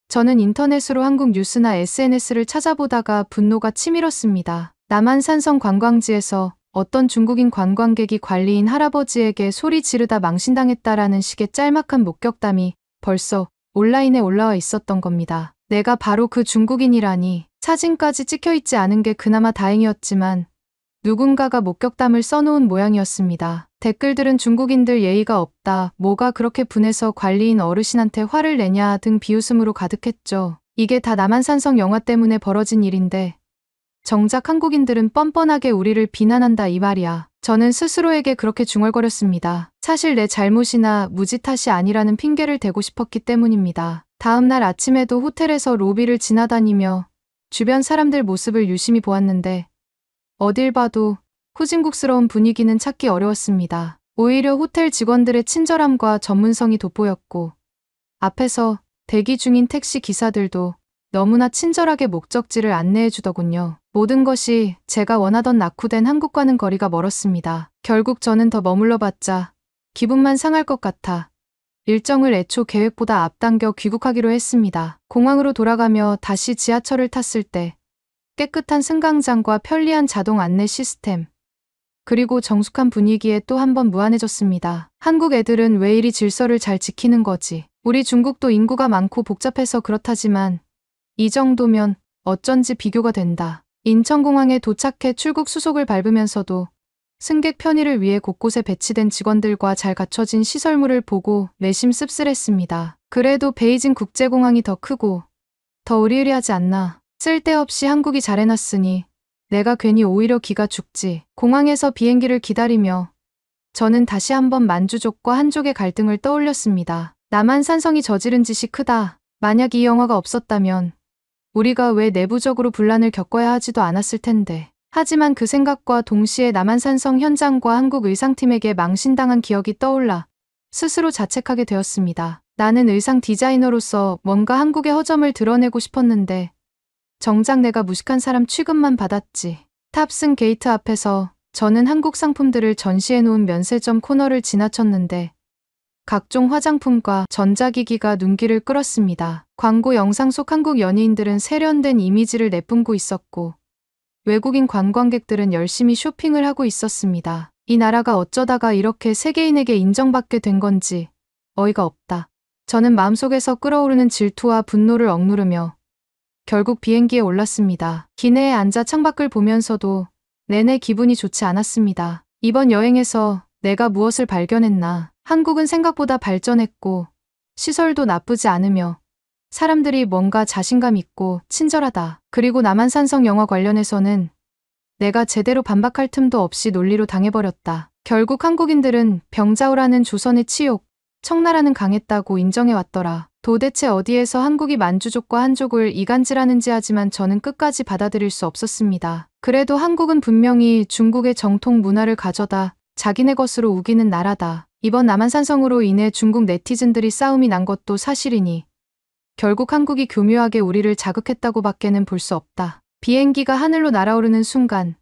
저는 인터넷으로 한국 뉴스나 SNS를 찾아보다가 분노가 치밀었습니다. 남한산성 관광지에서 어떤 중국인 관광객이 관리인 할아버지에게 소리 지르다 망신당했다라는 식의 짤막한 목격담이 벌써 온라인에 올라와 있었던 겁니다. 내가 바로 그 중국인이라니. 사진까지 찍혀있지 않은 게 그나마 다행이었지만 누군가가 목격담을 써놓은 모양이었습니다. 댓글들은 중국인들 예의가 없다, 뭐가 그렇게 분해서 관리인 어르신한테 화를 내냐 등 비웃음으로 가득했죠. 이게 다 남한산성 영화 때문에 벌어진 일인데 정작 한국인들은 뻔뻔하게 우리를 비난한다 이 말이야. 저는 스스로에게 그렇게 중얼거렸습니다. 사실 내 잘못이나 무지 탓이 아니라는 핑계를 대고 싶었기 때문입니다. 다음 날 아침에도 호텔에서 로비를 지나다니며 주변 사람들 모습을 유심히 보았는데 어딜 봐도 후진국스러운 분위기는 찾기 어려웠습니다. 오히려 호텔 직원들의 친절함과 전문성이 돋보였고 앞에서 대기 중인 택시 기사들도 너무나 친절하게 목적지를 안내해 주더군요. 모든 것이 제가 원하던 낙후된 한국과는 거리가 멀었습니다. 결국 저는 더 머물러 봤자 기분만 상할 것 같아 일정을 애초 계획보다 앞당겨 귀국하기로 했습니다. 공항으로 돌아가며 다시 지하철을 탔을 때 깨끗한 승강장과 편리한 자동 안내 시스템 그리고 정숙한 분위기에 또 한 번 무한해졌습니다. 한국 애들은 왜 이리 질서를 잘 지키는 거지? 우리 중국도 인구가 많고 복잡해서 그렇다지만 이 정도면 어쩐지 비교가 된다. 인천공항에 도착해 출국 수속을 밟으면서도 승객 편의를 위해 곳곳에 배치된 직원들과 잘 갖춰진 시설물을 보고 내심 씁쓸했습니다. 그래도 베이징 국제공항이 더 크고 더 의리의리하지 않나. 쓸데없이 한국이 잘해놨으니 내가 괜히 오히려 기가 죽지. 공항에서 비행기를 기다리며 저는 다시 한번 만주족과 한족의 갈등을 떠올렸습니다. 남한산성이 저지른 짓이 크다. 만약 이 영화가 없었다면 우리가 왜 내부적으로 분란을 겪어야 하지도 않았을 텐데. 하지만 그 생각과 동시에 남한산성 현장과 한국 의상팀에게 망신당한 기억이 떠올라 스스로 자책하게 되었습니다. 나는 의상 디자이너로서 뭔가 한국의 허점을 드러내고 싶었는데 정작 내가 무식한 사람 취급만 받았지. 탑승 게이트 앞에서 저는 한국 상품들을 전시해놓은 면세점 코너를 지나쳤는데 각종 화장품과 전자기기가 눈길을 끌었습니다. 광고 영상 속 한국 연예인들은 세련된 이미지를 내뿜고 있었고 외국인 관광객들은 열심히 쇼핑을 하고 있었습니다. 이 나라가 어쩌다가 이렇게 세계인에게 인정받게 된 건지 어이가 없다. 저는 마음속에서 끓어오르는 질투와 분노를 억누르며 결국 비행기에 올랐습니다. 기내에 앉아 창밖을 보면서도 내내 기분이 좋지 않았습니다. 이번 여행에서 내가 무엇을 발견했나. 한국은 생각보다 발전했고 시설도 나쁘지 않으며 사람들이 뭔가 자신감 있고 친절하다. 그리고 남한산성 영화 관련해서는 내가 제대로 반박할 틈도 없이 논리로 당해버렸다. 결국 한국인들은 병자호라는 조선의 치욕, 청나라는 강했다고 인정해왔더라. 도대체 어디에서 한국이 만주족과 한족을 이간질하는지 하지만 저는 끝까지 받아들일 수 없었습니다. 그래도 한국은 분명히 중국의 정통 문화를 가져다 자기네 것으로 우기는 나라다. 이번 남한산성으로 인해 중국 네티즌들이 싸움이 난 것도 사실이니 결국 한국이 교묘하게 우리를 자극했다고 밖에는 볼 수 없다. 비행기가 하늘로 날아오르는 순간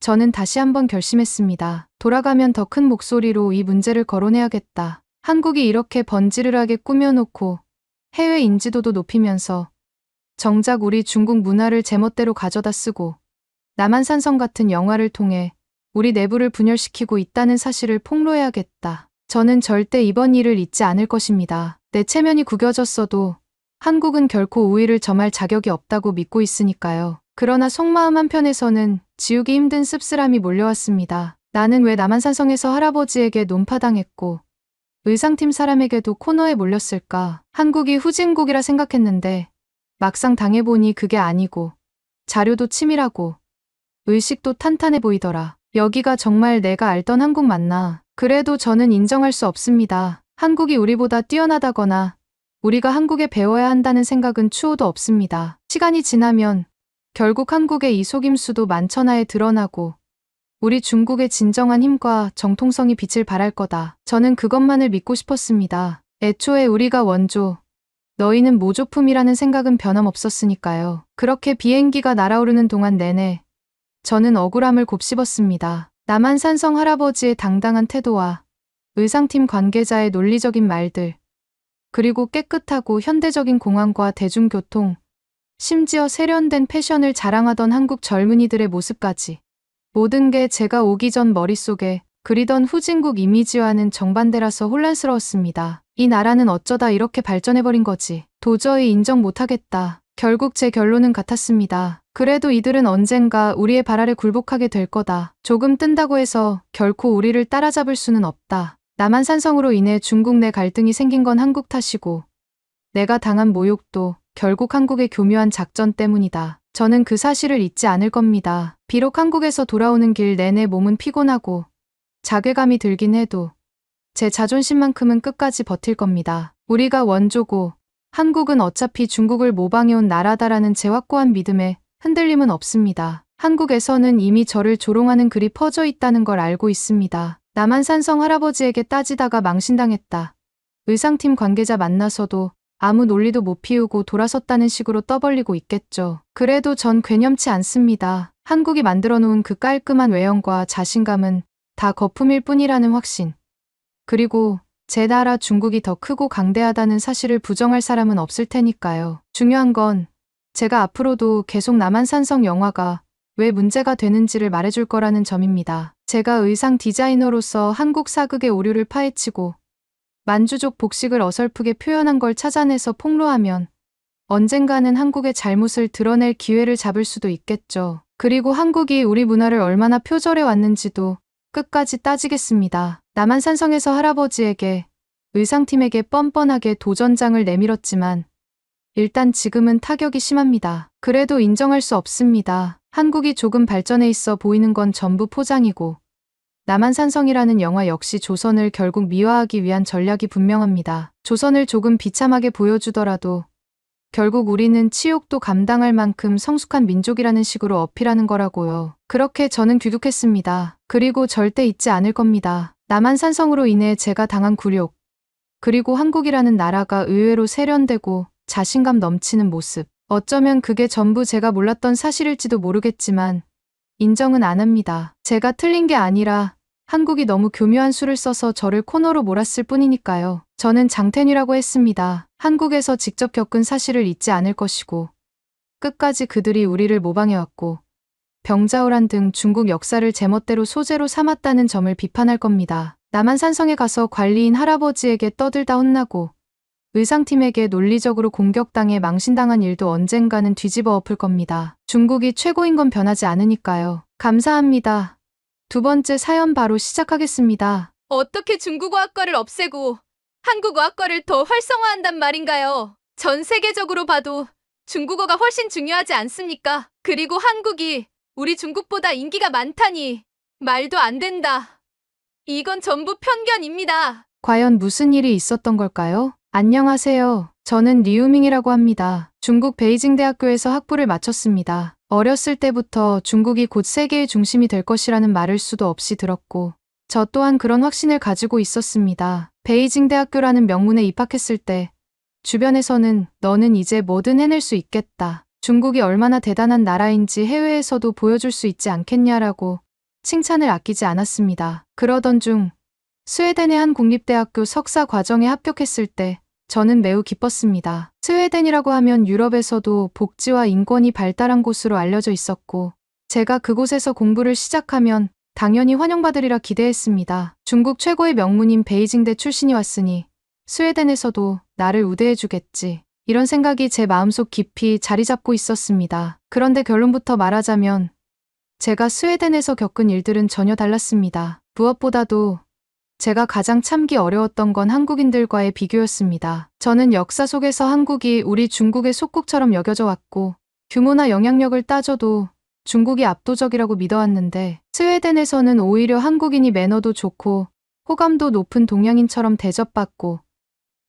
저는 다시 한번 결심했습니다. 돌아가면 더 큰 목소리로 이 문제를 거론해야겠다. 한국이 이렇게 번지르르하게 꾸며놓고 해외 인지도도 높이면서 정작 우리 중국 문화를 제멋대로 가져다 쓰고 남한산성 같은 영화를 통해 우리 내부를 분열시키고 있다는 사실을 폭로해야겠다. 저는 절대 이번 일을 잊지 않을 것입니다. 내 체면이 구겨졌어도 한국은 결코 우위를 점할 자격이 없다고 믿고 있으니까요. 그러나 속마음 한편에서는 지우기 힘든 씁쓸함이 몰려왔습니다. 나는 왜 남한산성에서 할아버지에게 논파당했고 의상팀 사람에게도 코너에 몰렸을까? 한국이 후진국이라 생각했는데 막상 당해보니 그게 아니고 자료도 치밀하고 의식도 탄탄해 보이더라. 여기가 정말 내가 알던 한국 맞나? 그래도 저는 인정할 수 없습니다. 한국이 우리보다 뛰어나다거나 우리가 한국에 배워야 한다는 생각은 추호도 없습니다. 시간이 지나면 결국 한국의 이 속임수도 만천하에 드러나고 우리 중국의 진정한 힘과 정통성이 빛을 발할 거다. 저는 그것만을 믿고 싶었습니다. 애초에 우리가 원조, 너희는 모조품이라는 생각은 변함없었으니까요. 그렇게 비행기가 날아오르는 동안 내내 저는 억울함을 곱씹었습니다. 남한산성 할아버지의 당당한 태도와 의상팀 관계자의 논리적인 말들, 그리고 깨끗하고 현대적인 공항과 대중교통, 심지어 세련된 패션을 자랑하던 한국 젊은이들의 모습까지. 모든 게 제가 오기 전 머릿속에 그리던 후진국 이미지와는 정반대라서 혼란스러웠습니다. 이 나라는 어쩌다 이렇게 발전해버린 거지. 도저히 인정 못하겠다. 결국 제 결론은 같았습니다. 그래도 이들은 언젠가 우리의 발 아래 굴복하게 될 거다. 조금 뜬다고 해서 결코 우리를 따라잡을 수는 없다. 남한산성으로 인해 중국 내 갈등이 생긴 건 한국 탓이고 내가 당한 모욕도 결국 한국의 교묘한 작전 때문이다. 저는 그 사실을 잊지 않을 겁니다. 비록 한국에서 돌아오는 길 내내 몸은 피곤하고 자괴감이 들긴 해도 제 자존심만큼은 끝까지 버틸 겁니다. 우리가 원조고 한국은 어차피 중국을 모방해온 나라다라는 제 확고한 믿음에 흔들림은 없습니다. 한국에서는 이미 저를 조롱하는 글이 퍼져 있다는 걸 알고 있습니다. 남한산성 할아버지에게 따지다가 망신당했다. 의상팀 관계자 만나서도 아무 논리도 못 피우고 돌아섰다는 식으로 떠벌리고 있겠죠. 그래도 전 괴념치 않습니다. 한국이 만들어 놓은 그 깔끔한 외형과 자신감은 다 거품일 뿐이라는 확신. 그리고 제 나라 중국이 더 크고 강대하다는 사실을 부정할 사람은 없을 테니까요. 중요한 건 제가 앞으로도 계속 남한산성 영화가 왜 문제가 되는지를 말해줄 거라는 점입니다. 제가 의상 디자이너로서 한국 사극의 오류를 파헤치고 만주족 복식을 어설프게 표현한 걸 찾아내서 폭로하면 언젠가는 한국의 잘못을 드러낼 기회를 잡을 수도 있겠죠. 그리고 한국이 우리 문화를 얼마나 표절해 왔는지도 끝까지 따지겠습니다. 남한산성에서 할아버지에게, 의상팀에게 뻔뻔하게 도전장을 내밀었지만 일단 지금은 타격이 심합니다. 그래도 인정할 수 없습니다. 한국이 조금 발전해 있어 보이는 건 전부 포장이고 남한산성이라는 영화 역시 조선을 결국 미화하기 위한 전략이 분명합니다. 조선을 조금 비참하게 보여주더라도 결국 우리는 치욕도 감당할 만큼 성숙한 민족이라는 식으로 어필하는 거라고요. 그렇게 저는 귀국했습니다. 그리고 절대 잊지 않을 겁니다. 남한산성으로 인해 제가 당한 굴욕, 그리고 한국이라는 나라가 의외로 세련되고 자신감 넘치는 모습. 어쩌면 그게 전부 제가 몰랐던 사실일지도 모르겠지만 인정은 안 합니다. 제가 틀린 게 아니라 한국이 너무 교묘한 수를 써서 저를 코너로 몰았을 뿐이니까요. 저는 장태뉘라고 했습니다. 한국에서 직접 겪은 사실을 잊지 않을 것이고 끝까지 그들이 우리를 모방해왔고 병자호란 등 중국 역사를 제멋대로 소재로 삼았다는 점을 비판할 겁니다. 남한산성에 가서 관리인 할아버지에게 떠들다 혼나고 의상팀에게 논리적으로 공격당해 망신당한 일도 언젠가는 뒤집어 엎을 겁니다. 중국이 최고인 건 변하지 않으니까요. 감사합니다. 두 번째 사연 바로 시작하겠습니다. 어떻게 중국어학과를 없애고 한국어학과를 더 활성화한단 말인가요? 전 세계적으로 봐도 중국어가 훨씬 중요하지 않습니까? 그리고 한국이 우리 중국보다 인기가 많다니 말도 안 된다. 이건 전부 편견입니다. 과연 무슨 일이 있었던 걸까요? 안녕하세요. 저는 리우밍이라고 합니다. 중국 베이징 대학교에서 학부를 마쳤습니다. 어렸을 때부터 중국이 곧 세계의 중심이 될 것이라는 말을 수도 없이 들었고 저 또한 그런 확신을 가지고 있었습니다. 베이징 대학교라는 명문에 입학했을 때 주변에서는 너는 이제 뭐든 해낼 수 있겠다. 중국이 얼마나 대단한 나라인지 해외에서도 보여줄 수 있지 않겠냐라고 칭찬을 아끼지 않았습니다. 그러던 중 스웨덴의 한 국립대학교 석사 과정에 합격했을 때 저는 매우 기뻤습니다. 스웨덴이라고 하면 유럽에서도 복지와 인권이 발달한 곳으로 알려져 있었고 제가 그곳에서 공부를 시작하면 당연히 환영받으리라 기대했습니다. 중국 최고의 명문인 베이징대 출신이 왔으니 스웨덴에서도 나를 우대해주겠지. 이런 생각이 제 마음속 깊이 자리 잡고 있었습니다. 그런데 결론부터 말하자면 제가 스웨덴에서 겪은 일들은 전혀 달랐습니다. 무엇보다도 제가 가장 참기 어려웠던 건 한국인들과의 비교였습니다. 저는 역사 속에서 한국이 우리 중국의 속국처럼 여겨져 왔고 규모나 영향력을 따져도 중국이 압도적이라고 믿어왔는데 스웨덴에서는 오히려 한국인이 매너도 좋고 호감도 높은 동양인처럼 대접받고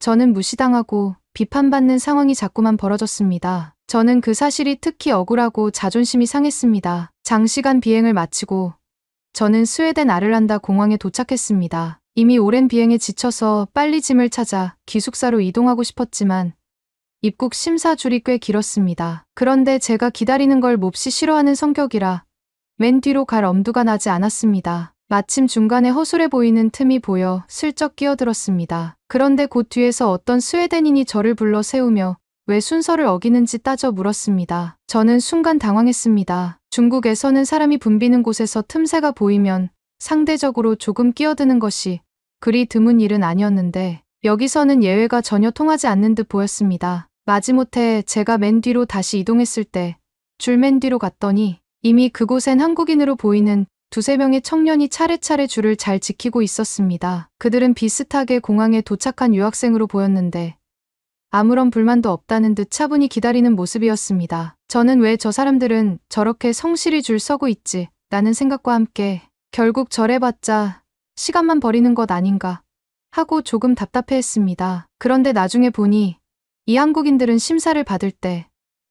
저는 무시당하고 비판받는 상황이 자꾸만 벌어졌습니다. 저는 그 사실이 특히 억울하고 자존심이 상했습니다. 장시간 비행을 마치고 저는 스웨덴 아를란다 공항에 도착했습니다. 이미 오랜 비행에 지쳐서 빨리 짐을 찾아 기숙사로 이동하고 싶었지만 입국 심사 줄이 꽤 길었습니다. 그런데 제가 기다리는 걸 몹시 싫어하는 성격이라 맨 뒤로 갈 엄두가 나지 않았습니다. 마침 중간에 허술해 보이는 틈이 보여 슬쩍 끼어들었습니다. 그런데 곧 뒤에서 어떤 스웨덴인이 저를 불러 세우며 왜 순서를 어기는지 따져 물었습니다. 저는 순간 당황했습니다. 중국에서는 사람이 붐비는 곳에서 틈새가 보이면 상대적으로 조금 끼어드는 것이 그리 드문 일은 아니었는데 여기서는 예외가 전혀 통하지 않는 듯 보였습니다. 마지못해 제가 맨 뒤로 다시 이동했을 때 줄 맨 뒤로 갔더니 이미 그곳엔 한국인으로 보이는 두세 명의 청년이 차례차례 줄을 잘 지키고 있었습니다. 그들은 비슷하게 공항에 도착한 유학생으로 보였는데 아무런 불만도 없다는 듯 차분히 기다리는 모습이었습니다. 저는 왜 저 사람들은 저렇게 성실히 줄 서고 있지? 라는 생각과 함께 결국 저래봤자 시간만 버리는 것 아닌가 하고 조금 답답해했습니다. 그런데 나중에 보니 이 한국인들은 심사를 받을 때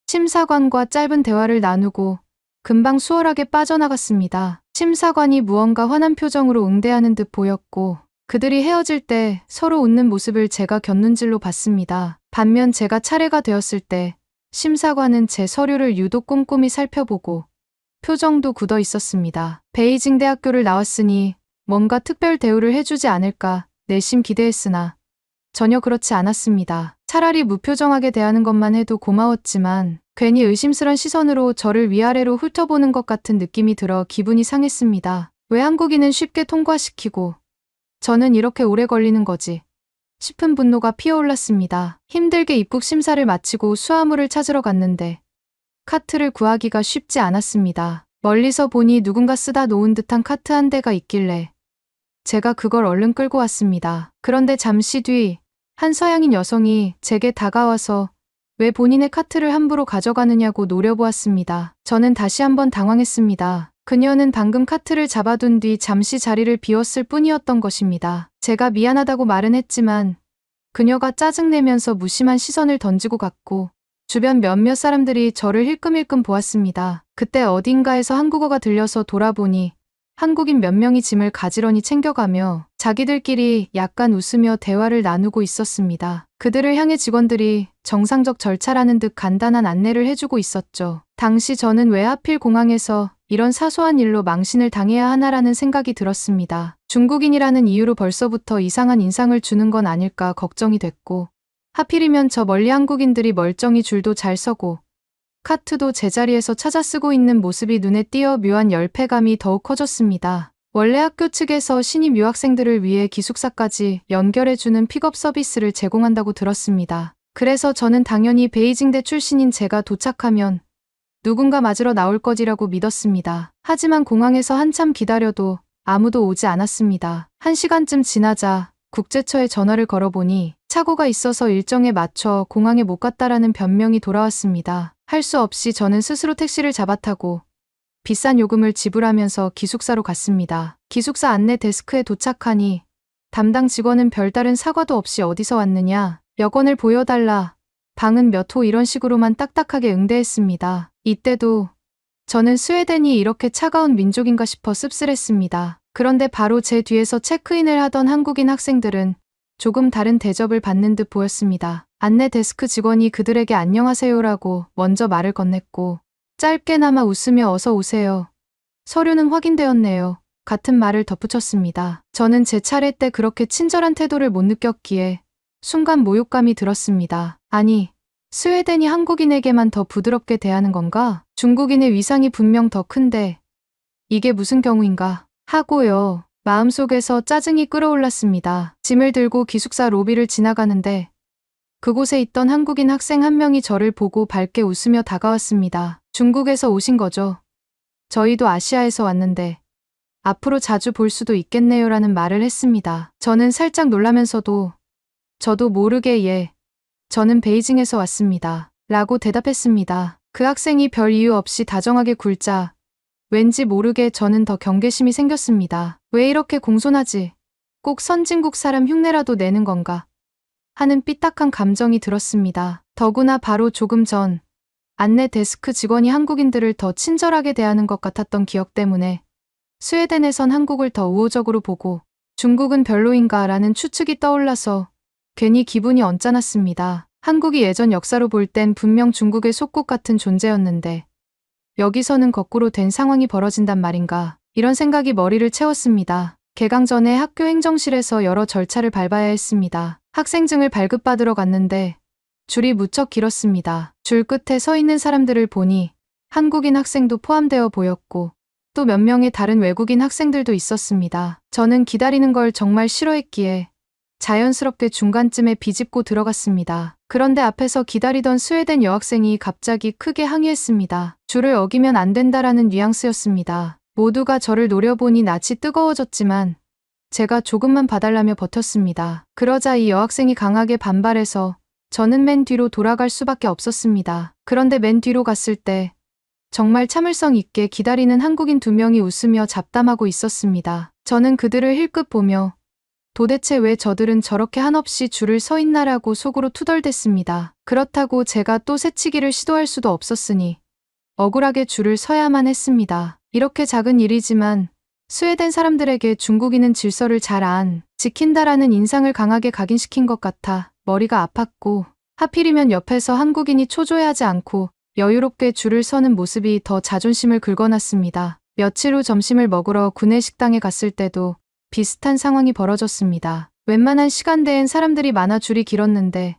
심사관과 짧은 대화를 나누고 금방 수월하게 빠져나갔습니다. 심사관이 무언가 화난 표정으로 응대하는 듯 보였고 그들이 헤어질 때 서로 웃는 모습을 제가 곁눈질로 봤습니다. 반면 제가 차례가 되었을 때 심사관은 제 서류를 유독 꼼꼼히 살펴보고 표정도 굳어 있었습니다. 베이징 대학교를 나왔으니 뭔가 특별 대우를 해주지 않을까 내심 기대했으나 전혀 그렇지 않았습니다. 차라리 무표정하게 대하는 것만 해도 고마웠지만 괜히 의심스런 시선으로 저를 위아래로 훑어보는 것 같은 느낌이 들어 기분이 상했습니다. 왜 한국인은 쉽게 통과시키고 저는 이렇게 오래 걸리는 거지? 싶은 분노가 피어올랐습니다. 힘들게 입국 심사를 마치고 수화물을 찾으러 갔는데 카트를 구하기가 쉽지 않았습니다. 멀리서 보니 누군가 쓰다 놓은 듯한 카트 한 대가 있길래 제가 그걸 얼른 끌고 왔습니다. 그런데 잠시 뒤 한 서양인 여성이 제게 다가와서 왜 본인의 카트를 함부로 가져가느냐고 노려보았습니다. 저는 다시 한번 당황했습니다. 그녀는 방금 카트를 잡아둔 뒤 잠시 자리를 비웠을 뿐이었던 것입니다. 제가 미안하다고 말은 했지만 그녀가 짜증내면서 무심한 시선을 던지고 갔고 주변 몇몇 사람들이 저를 힐끔힐끔 보았습니다. 그때 어딘가에서 한국어가 들려서 돌아보니 한국인 몇 명이 짐을 가지런히 챙겨가며 자기들끼리 약간 웃으며 대화를 나누고 있었습니다. 그들을 향해 직원들이 정상적 절차라는 듯 간단한 안내를 해주고 있었죠. 당시 저는 왜 하필 공항에서 이런 사소한 일로 망신을 당해야 하나라는 생각이 들었습니다. 중국인이라는 이유로 벌써부터 이상한 인상을 주는 건 아닐까 걱정이 됐고 하필이면 저 멀리 한국인들이 멀쩡히 줄도 잘 서고 카트도 제자리에서 찾아 쓰고 있는 모습이 눈에 띄어 묘한 열패감이 더욱 커졌습니다. 원래 학교 측에서 신입 유학생들을 위해 기숙사까지 연결해주는 픽업 서비스를 제공한다고 들었습니다. 그래서 저는 당연히 베이징대 출신인 제가 도착하면 누군가 맞으러 나올 거지라고 믿었습니다. 하지만 공항에서 한참 기다려도 아무도 오지 않았습니다. 1시간쯤 지나자 국제처에 전화를 걸어보니 착오가 있어서 일정에 맞춰 공항에 못 갔다라는 변명이 돌아왔습니다. 할 수 없이 저는 스스로 택시를 잡아타고 비싼 요금을 지불하면서 기숙사로 갔습니다. 기숙사 안내 데스크에 도착하니 담당 직원은 별다른 사과도 없이 어디서 왔느냐, 여권을 보여달라, 방은 몇 호 이런 식으로만 딱딱하게 응대했습니다. 이때도 저는 스웨덴이 이렇게 차가운 민족인가 싶어 씁쓸했습니다. 그런데 바로 제 뒤에서 체크인을 하던 한국인 학생들은 조금 다른 대접을 받는 듯 보였습니다. 안내 데스크 직원이 그들에게 안녕하세요라고 먼저 말을 건넸고 짧게나마 웃으며 어서 오세요. 서류는 확인되었네요. 같은 말을 덧붙였습니다. 저는 제 차례 때 그렇게 친절한 태도를 못 느꼈기에 순간 모욕감이 들었습니다. 아니, 스웨덴이 한국인에게만 더 부드럽게 대하는 건가? 중국인의 위상이 분명 더 큰데 이게 무슨 경우인가? 하고요. 마음속에서 짜증이 끓어올랐습니다. 짐을 들고 기숙사 로비를 지나가는데 그곳에 있던 한국인 학생 한 명이 저를 보고 밝게 웃으며 다가왔습니다. 중국에서 오신 거죠? 저희도 아시아에서 왔는데 앞으로 자주 볼 수도 있겠네요라는 말을 했습니다. 저는 살짝 놀라면서도 저도 모르게 예, 저는 베이징에서 왔습니다. 라고 대답했습니다. 그 학생이 별 이유 없이 다정하게 굴자 왠지 모르게 저는 더 경계심이 생겼습니다. 왜 이렇게 공손하지? 꼭 선진국 사람 흉내라도 내는 건가? 하는 삐딱한 감정이 들었습니다. 더구나 바로 조금 전 안내 데스크 직원이 한국인들을 더 친절하게 대하는 것 같았던 기억 때문에 스웨덴에선 한국을 더 우호적으로 보고 중국은 별로인가 라는 추측이 떠올라서 괜히 기분이 언짢았습니다. 한국이 예전 역사로 볼 땐 분명 중국의 속국 같은 존재였는데 여기서는 거꾸로 된 상황이 벌어진단 말인가. 이런 생각이 머리를 채웠습니다. 개강 전에 학교 행정실에서 여러 절차를 밟아야 했습니다. 학생증을 발급받으러 갔는데 줄이 무척 길었습니다. 줄 끝에 서 있는 사람들을 보니 한국인 학생도 포함되어 보였고 또 몇 명의 다른 외국인 학생들도 있었습니다. 저는 기다리는 걸 정말 싫어했기에 자연스럽게 중간쯤에 비집고 들어갔습니다. 그런데 앞에서 기다리던 스웨덴 여학생이 갑자기 크게 항의했습니다. 줄을 어기면 안 된다라는 뉘앙스였습니다. 모두가 저를 노려보니 낯이 뜨거워졌지만 제가 조금만 봐달라며 버텼습니다. 그러자 이 여학생이 강하게 반발해서 저는 맨 뒤로 돌아갈 수밖에 없었습니다. 그런데 맨 뒤로 갔을 때 정말 참을성 있게 기다리는 한국인 2명이 웃으며 잡담하고 있었습니다. 저는 그들을 힐끗 보며 도대체 왜 저들은 저렇게 한없이 줄을 서 있나라고 속으로 투덜댔습니다. 그렇다고 제가 또 새치기를 시도할 수도 없었으니 억울하게 줄을 서야만 했습니다. 이렇게 작은 일이지만 스웨덴 사람들에게 중국인은 질서를 잘 안 지킨다라는 인상을 강하게 각인시킨 것 같아 머리가 아팠고 하필이면 옆에서 한국인이 초조해하지 않고 여유롭게 줄을 서는 모습이 더 자존심을 긁어놨습니다. 며칠 후 점심을 먹으러 구내식당에 갔을 때도 비슷한 상황이 벌어졌습니다. 웬만한 시간대엔 사람들이 많아 줄이 길었는데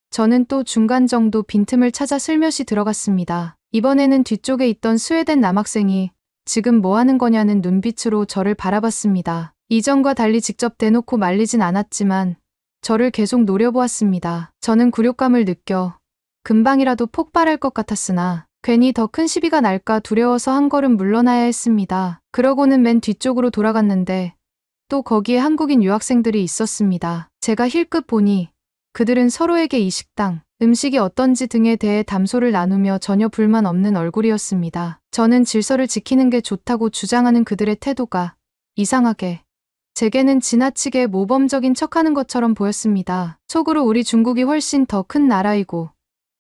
저는 또 중간 정도 빈틈을 찾아 슬며시 들어갔습니다. 이번에는 뒤쪽에 있던 스웨덴 남학생이 지금 뭐 하는 거냐는 눈빛으로 저를 바라봤습니다. 이전과 달리 직접 대놓고 말리진 않았지만 저를 계속 노려보았습니다. 저는 굴욕감을 느껴 금방이라도 폭발할 것 같았으나 괜히 더 큰 시비가 날까 두려워서 한 걸음 물러나야 했습니다. 그러고는 맨 뒤쪽으로 돌아갔는데 또 거기에 한국인 유학생들이 있었습니다. 제가 힐끗 보니 그들은 서로에게 이 식당, 음식이 어떤지 등에 대해 담소를 나누며 전혀 불만 없는 얼굴이었습니다. 저는 질서를 지키는 게 좋다고 주장하는 그들의 태도가 이상하게 제게는 지나치게 모범적인 척하는 것처럼 보였습니다. 속으로 우리 중국이 훨씬 더 큰 나라이고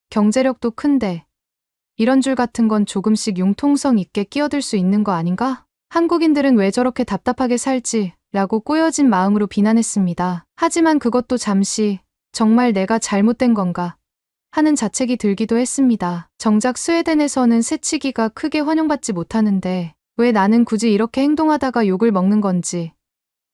경제력도 큰데 이런 줄 같은 건 조금씩 융통성 있게 끼어들 수 있는 거 아닌가? 한국인들은 왜 저렇게 답답하게 살지? 라고 꼬여진 마음으로 비난했습니다. 하지만 그것도 잠시 정말 내가 잘못된 건가? 하는 자책이 들기도 했습니다. 정작 스웨덴에서는 새치기가 크게 환영받지 못하는데 왜 나는 굳이 이렇게 행동하다가 욕을 먹는 건지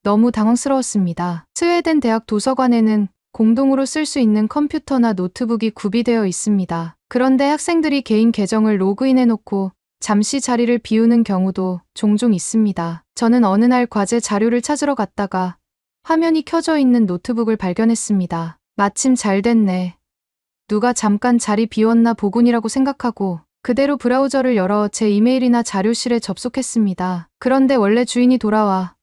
너무 당황스러웠습니다. 스웨덴 대학 도서관에는 공동으로 쓸 수 있는 컴퓨터나 노트북이 구비되어 있습니다. 그런데 학생들이 개인 계정을 로그인해놓고 잠시 자리를 비우는 경우도 종종 있습니다. 저는 어느 날 과제 자료를 찾으러 갔다가 화면이 켜져 있는 노트북을 발견했습니다. 마침 잘 됐네. 누가 잠깐 자리 비웠나 보군이라고 생각하고 그대로 브라우저를 열어 제 이메일이나 자료실에 접속했습니다. 그런데 원래 주인이 돌아와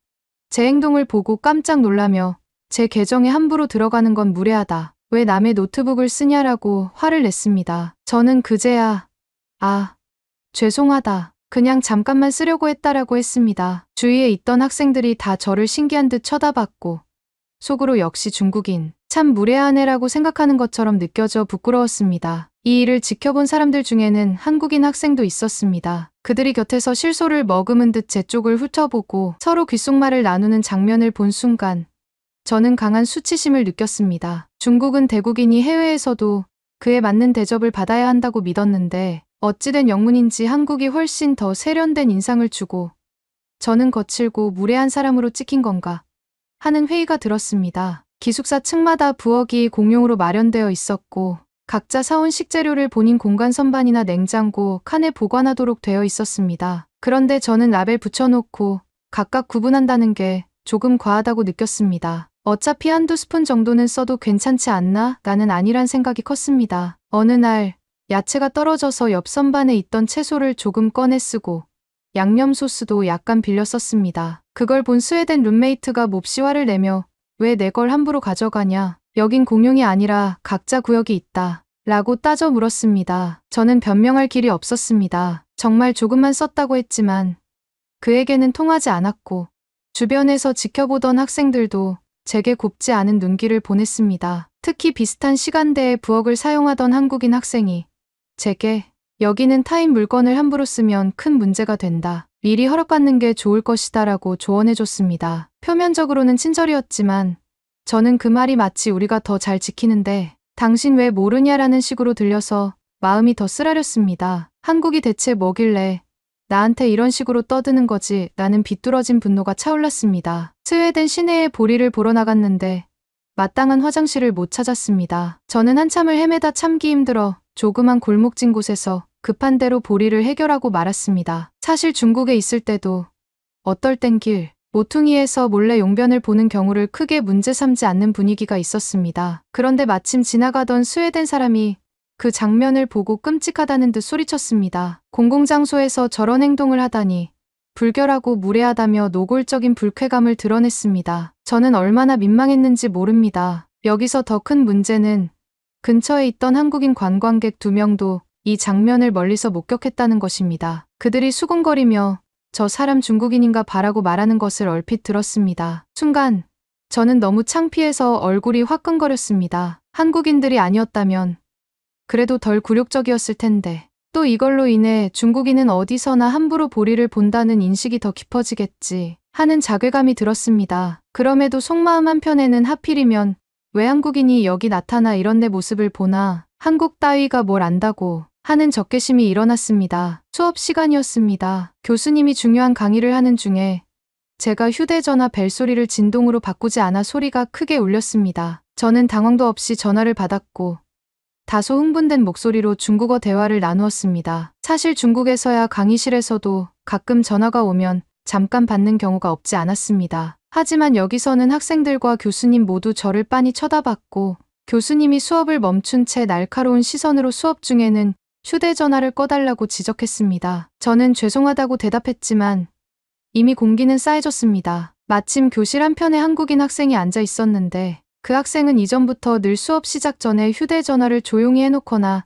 제 행동을 보고 깜짝 놀라며 제 계정에 함부로 들어가는 건 무례하다. 왜 남의 노트북을 쓰냐라고 화를 냈습니다. 저는 그제야 죄송하다. 그냥 잠깐만 쓰려고 했다라고 했습니다. 주위에 있던 학생들이 다 저를 신기한 듯 쳐다봤고 속으로 역시 중국인 참 무례한 애라고 생각하는 것처럼 느껴져 부끄러웠습니다. 이 일을 지켜본 사람들 중에는 한국인 학생도 있었습니다. 그들이 곁에서 실소를 머금은 듯 제 쪽을 훑어보고 서로 귓속말을 나누는 장면을 본 순간 저는 강한 수치심을 느꼈습니다. 중국은 대국인이 해외에서도 그에 맞는 대접을 받아야 한다고 믿었는데 어찌된 영문인지 한국이 훨씬 더 세련된 인상을 주고 저는 거칠고 무례한 사람으로 찍힌 건가 하는 회의가 들었습니다. 기숙사 층마다 부엌이 공용으로 마련되어 있었고 각자 사온 식재료를 본인 공간 선반이나 냉장고, 칸에 보관하도록 되어 있었습니다. 그런데 저는 라벨 붙여놓고 각각 구분한다는 게 조금 과하다고 느꼈습니다. 어차피 한두 스푼 정도는 써도 괜찮지 않나? 나는 아니란 생각이 컸습니다. 어느 날 야채가 떨어져서 옆 선반에 있던 채소를 조금 꺼내 쓰고 양념 소스도 약간 빌려 썼습니다. 그걸 본 스웨덴 룸메이트가 몹시 화를 내며 왜 내 걸 함부로 가져가냐? 여긴 공용이 아니라 각자 구역이 있다. 라고 따져 물었습니다. 저는 변명할 길이 없었습니다. 정말 조금만 썼다고 했지만 그에게는 통하지 않았고 주변에서 지켜보던 학생들도 제게 곱지 않은 눈길을 보냈습니다. 특히 비슷한 시간대에 부엌을 사용하던 한국인 학생이 제게 여기는 타인 물건을 함부로 쓰면 큰 문제가 된다. 미리 허락받는 게 좋을 것이다 라고 조언해줬습니다. 표면적으로는 친절이었지만 저는 그 말이 마치 우리가 더 잘 지키는데 당신 왜 모르냐라는 식으로 들려서 마음이 더 쓰라렸습니다. 한국이 대체 뭐길래 나한테 이런 식으로 떠드는 거지? 라는 비뚤어진 분노가 차올랐습니다. 스웨덴 시내에 보리를 보러 나갔는데 마땅한 화장실을 못 찾았습니다. 저는 한참을 헤매다 참기 힘들어 조그만 골목진 곳에서 급한 대로 보리를 해결하고 말았습니다. 사실 중국에 있을 때도 어떨 땐 길, 모퉁이에서 몰래 용변을 보는 경우를 크게 문제 삼지 않는 분위기가 있었습니다. 그런데 마침 지나가던 스웨덴 사람이 그 장면을 보고 끔찍하다는 듯 소리쳤습니다. 공공장소에서 저런 행동을 하다니 불결하고 무례하다며 노골적인 불쾌감을 드러냈습니다. 저는 얼마나 민망했는지 모릅니다. 여기서 더 큰 문제는 근처에 있던 한국인 관광객 2명도 이 장면을 멀리서 목격했다는 것입니다. 그들이 수군거리며 저 사람 중국인인가 봐라고 말하는 것을 얼핏 들었습니다. 순간 저는 너무 창피해서 얼굴이 화끈거렸습니다. 한국인들이 아니었다면 그래도 덜 굴욕적이었을 텐데 또 이걸로 인해 중국인은 어디서나 함부로 보리를 본다는 인식이 더 깊어지겠지 하는 자괴감이 들었습니다. 그럼에도 속마음 한편에는 하필이면 왜 한국인이 여기 나타나 이런 내 모습을 보나 한국 따위가 뭘 안다고 하는 적개심이 일어났습니다. 수업 시간이었습니다. 교수님이 중요한 강의를 하는 중에 제가 휴대전화 벨소리를 진동으로 바꾸지 않아 소리가 크게 울렸습니다. 저는 당황도 없이 전화를 받았고 다소 흥분된 목소리로 중국어 대화를 나누었습니다. 사실 중국에서야 강의실에서도 가끔 전화가 오면 잠깐 받는 경우가 없지 않았습니다. 하지만 여기서는 학생들과 교수님 모두 저를 빤히 쳐다봤고 교수님이 수업을 멈춘 채 날카로운 시선으로 수업 중에는 휴대전화를 꺼달라고 지적했습니다. 저는 죄송하다고 대답했지만 이미 공기는 싸해졌습니다. 마침 교실 한편에 한국인 학생이 앉아 있었는데 그 학생은 이전부터 늘 수업 시작 전에 휴대전화를 조용히 해놓거나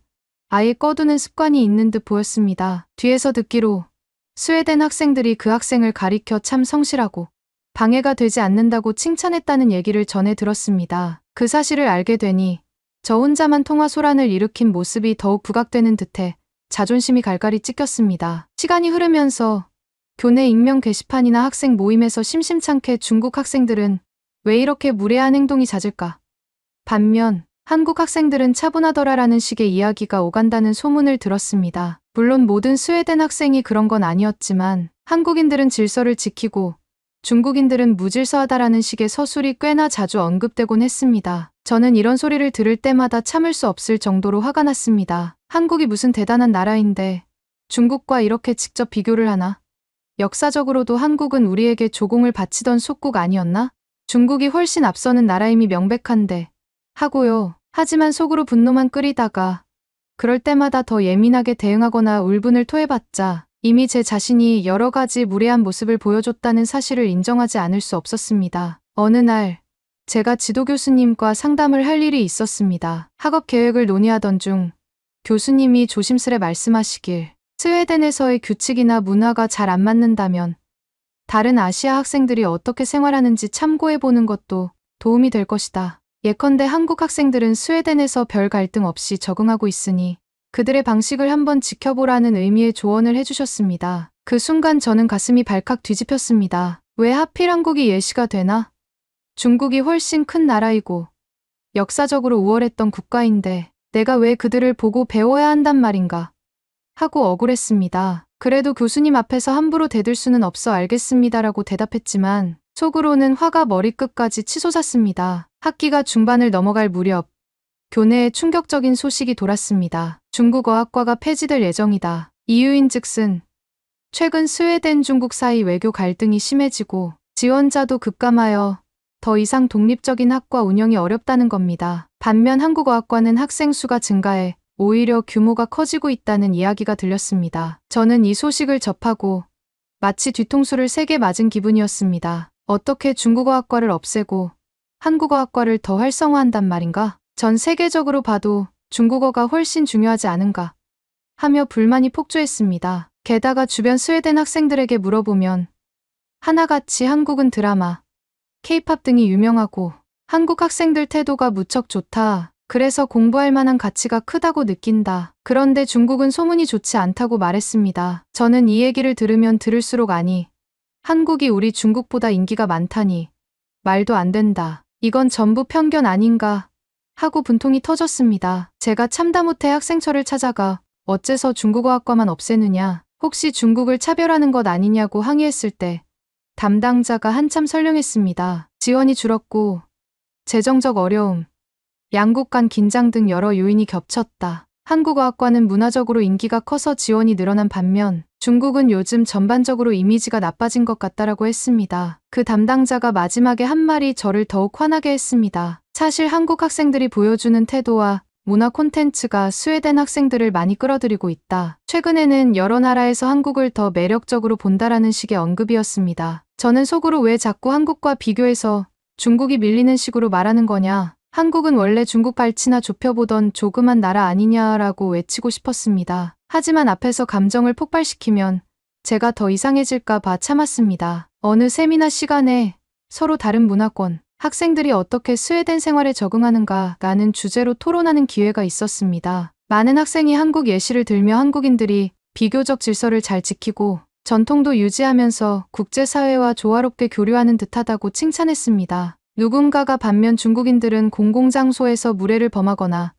아예 꺼두는 습관이 있는 듯 보였습니다. 뒤에서 듣기로 스웨덴 학생들이 그 학생을 가리켜 참 성실하고 방해가 되지 않는다고 칭찬했다는 얘기를 전해 들었습니다. 그 사실을 알게 되니 저 혼자만 통화 소란을 일으킨 모습이 더욱 부각되는 듯해 자존심이 갈갈이 찢겼습니다. 시간이 흐르면서 교내 익명 게시판이나 학생 모임에서 심심찮게 중국 학생들은 왜 이렇게 무례한 행동이 잦을까? 반면 한국 학생들은 차분하더라라는 식의 이야기가 오간다는 소문을 들었습니다. 물론 모든 스웨덴 학생이 그런 건 아니었지만 한국인들은 질서를 지키고 중국인들은 무질서하다라는 식의 서술이 꽤나 자주 언급되곤 했습니다. 저는 이런 소리를 들을 때마다 참을 수 없을 정도로 화가 났습니다. 한국이 무슨 대단한 나라인데 중국과 이렇게 직접 비교를 하나? 역사적으로도 한국은 우리에게 조공을 바치던 속국 아니었나? 중국이 훨씬 앞서는 나라임이 명백한데 하고요. 하지만 속으로 분노만 끓이다가 그럴 때마다 더 예민하게 대응하거나 울분을 토해봤자 이미 제 자신이 여러 가지 무례한 모습을 보여줬다는 사실을 인정하지 않을 수 없었습니다. 어느 날 제가 지도 교수님과 상담을 할 일이 있었습니다. 학업 계획을 논의하던 중 교수님이 조심스레 말씀하시길 스웨덴에서의 규칙이나 문화가 잘 안 맞는다면 다른 아시아 학생들이 어떻게 생활하는지 참고해보는 것도 도움이 될 것이다. 예컨대 한국 학생들은 스웨덴에서 별 갈등 없이 적응하고 있으니 그들의 방식을 한번 지켜보라는 의미의 조언을 해주셨습니다. 그 순간 저는 가슴이 발칵 뒤집혔습니다. 왜 하필 한국이 예시가 되나? 중국이 훨씬 큰 나라이고 역사적으로 우월했던 국가인데 내가 왜 그들을 보고 배워야 한단 말인가? 하고 억울했습니다. 그래도 교수님 앞에서 함부로 대들 수는 없어 알겠습니다라고 대답했지만 속으로는 화가 머리끝까지 치솟았습니다. 학기가 중반을 넘어갈 무렵 교내에 충격적인 소식이 돌았습니다. 중국어학과가 폐지될 예정이다. 이유인즉슨 최근 스웨덴 중국 사이 외교 갈등이 심해지고 지원자도 급감하여 더 이상 독립적인 학과 운영이 어렵다는 겁니다. 반면 한국어학과는 학생 수가 증가해 오히려 규모가 커지고 있다는 이야기가 들렸습니다. 저는 이 소식을 접하고 마치 뒤통수를 세게 맞은 기분이었습니다. 어떻게 중국어학과를 없애고 한국어학과를 더 활성화한단 말인가? 전 세계적으로 봐도 중국어가 훨씬 중요하지 않은가? 하며 불만이 폭주했습니다. 게다가 주변 스웨덴 학생들에게 물어보면 하나같이 한국은 드라마, 케이팝 등이 유명하고 한국 학생들 태도가 무척 좋다. 그래서 공부할 만한 가치가 크다고 느낀다. 그런데 중국은 소문이 좋지 않다고 말했습니다. 저는 이 얘기를 들으면 들을수록 아니, 한국이 우리 중국보다 인기가 많다니 말도 안 된다. 이건 전부 편견 아닌가 하고 분통이 터졌습니다. 제가 참다 못해 학생처를 찾아가 어째서 중국어학과만 없애느냐, 혹시 중국을 차별하는 것 아니냐고 항의했을 때 담당자가 한참 설명했습니다. 지원이 줄었고 재정적 어려움, 양국 간 긴장 등 여러 요인이 겹쳤다. 한국어학과는 문화적으로 인기가 커서 지원이 늘어난 반면 중국은 요즘 전반적으로 이미지가 나빠진 것 같다라고 했습니다. 그 담당자가 마지막에 한 말이 저를 더욱 화나게 했습니다. 사실 한국 학생들이 보여주는 태도와 문화 콘텐츠가 스웨덴 학생들을 많이 끌어들이고 있다. 최근에는 여러 나라에서 한국을 더 매력적으로 본다라는 식의 언급이었습니다. 저는 속으로 왜 자꾸 한국과 비교해서 중국이 밀리는 식으로 말하는 거냐, 한국은 원래 중국 발치나 좁혀보던 조그만 나라 아니냐라고 외치고 싶었습니다. 하지만 앞에서 감정을 폭발시키면 제가 더 이상해질까 봐 참았습니다. 어느 세미나 시간에 서로 다른 문화권, 학생들이 어떻게 스웨덴 생활에 적응하는가 라는 주제로 토론하는 기회가 있었습니다. 많은 학생이 한국 예시를 들며 한국인들이 비교적 질서를 잘 지키고 전통도 유지하면서 국제사회와 조화롭게 교류하는 듯하다고 칭찬했습니다. 누군가가 반면 중국인들은 공공장소에서 무례를 범하거나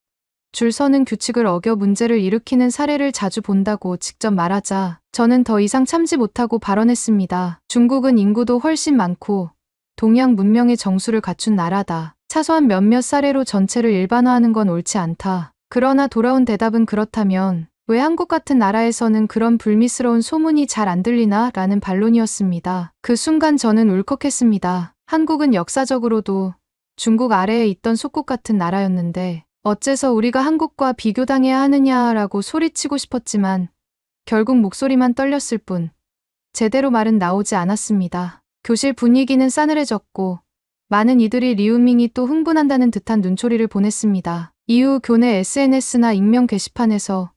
줄 서는 규칙을 어겨 문제를 일으키는 사례를 자주 본다고 직접 말하자 저는 더 이상 참지 못하고 발언했습니다. 중국은 인구도 훨씬 많고 동양 문명의 정수를 갖춘 나라다. 사소한 몇몇 사례로 전체를 일반화하는 건 옳지 않다. 그러나 돌아온 대답은 그렇다면 왜 한국 같은 나라에서는 그런 불미스러운 소문이 잘 안 들리나? 라는 반론이었습니다. 그 순간 저는 울컥했습니다. 한국은 역사적으로도 중국 아래에 있던 속국 같은 나라였는데 어째서 우리가 한국과 비교당해야 하느냐라고 소리치고 싶었지만 결국 목소리만 떨렸을 뿐 제대로 말은 나오지 않았습니다. 교실 분위기는 싸늘해졌고 많은 이들이 리우밍이 또 흥분한다는 듯한 눈초리를 보냈습니다. 이후 교내 SNS나 익명 게시판에서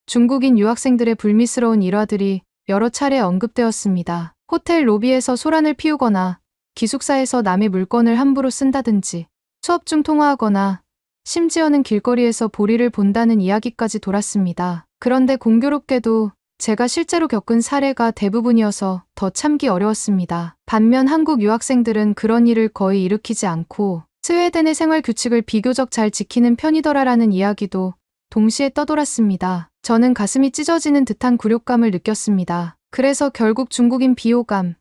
중국인 유학생들의 불미스러운 일화들이 여러 차례 언급되었습니다. 호텔 로비에서 소란을 피우거나 기숙사에서 남의 물건을 함부로 쓴다든지 수업 중 통화하거나 심지어는 길거리에서 보리를 본다는 이야기까지 돌았습니다. 그런데 공교롭게도 제가 실제로 겪은 사례가 대부분이어서 더 참기 어려웠습니다. 반면 한국 유학생들은 그런 일을 거의 일으키지 않고 스웨덴의 생활 규칙을 비교적 잘 지키는 편이더라라는 이야기도 동시에 떠돌았습니다. 저는 가슴이 찢어지는 듯한 굴욕감을 느꼈습니다. 그래서 결국 중국인 비호감,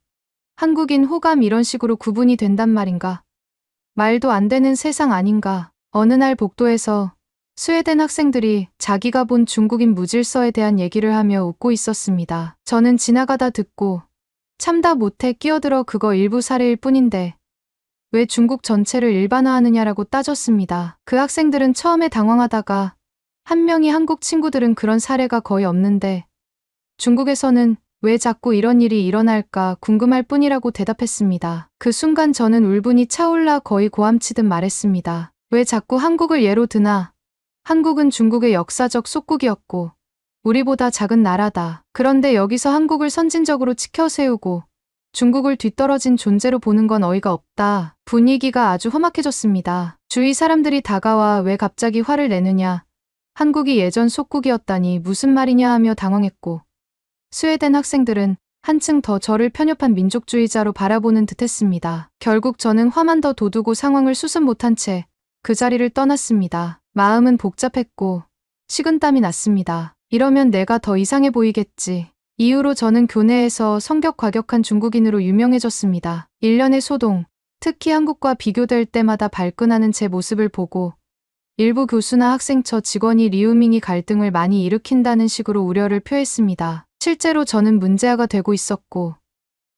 한국인 호감 이런 식으로 구분이 된단 말인가? 말도 안 되는 세상 아닌가? 어느 날 복도에서 스웨덴 학생들이 자기가 본 중국인 무질서에 대한 얘기를 하며 웃고 있었습니다. 저는 지나가다 듣고 참다 못해 끼어들어 그거 일부 사례일 뿐인데 왜 중국 전체를 일반화하느냐라고 따졌습니다. 그 학생들은 처음에 당황하다가 한 명이 한국 친구들은 그런 사례가 거의 없는데 중국에서는 왜 자꾸 이런 일이 일어날까 궁금할 뿐이라고 대답했습니다. 그 순간 저는 울분이 차올라 거의 고함치듯 말했습니다. 왜 자꾸 한국을 예로 드나? 한국은 중국의 역사적 속국이었고 우리보다 작은 나라다. 그런데 여기서 한국을 선진적으로 치켜세우고 중국을 뒤떨어진 존재로 보는 건 어이가 없다. 분위기가 아주 험악해졌습니다. 주위 사람들이 다가와 왜 갑자기 화를 내느냐? 한국이 예전 속국이었다니 무슨 말이냐 하며 당황했고 스웨덴 학생들은 한층 더 저를 편협한 민족주의자로 바라보는 듯했습니다. 결국 저는 화만 더 돋우고 상황을 수습 못한 채 그 자리를 떠났습니다. 마음은 복잡했고 식은땀이 났습니다. 이러면 내가 더 이상해 보이겠지. 이후로 저는 교내에서 성격 과격한 중국인으로 유명해졌습니다. 일련의 소동, 특히 한국과 비교될 때마다 발끈하는 제 모습을 보고 일부 교수나 학생처 직원이 리우밍이 갈등을 많이 일으킨다는 식으로 우려를 표했습니다. 실제로 저는 문제아가 되고 있었고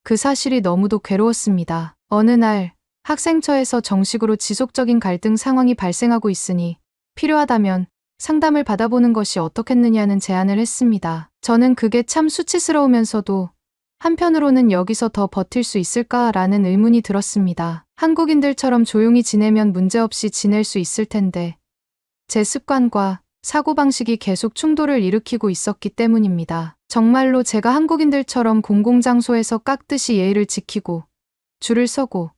그 사실이 너무도 괴로웠습니다. 어느 날 학생처에서 정식으로 지속적인 갈등 상황이 발생하고 있으니 필요하다면 상담을 받아보는 것이 어떻겠느냐는 제안을 했습니다. 저는 그게 참 수치스러우면서도 한편으로는 여기서 더 버틸 수 있을까라는 의문이 들었습니다. 한국인들처럼 조용히 지내면 문제없이 지낼 수 있을 텐데 제 습관과 사고방식이 계속 충돌을 일으키고 있었기 때문입니다. 정말로 제가 한국인들처럼 공공장소에서 깍듯이 예의를 지키고 줄을 서고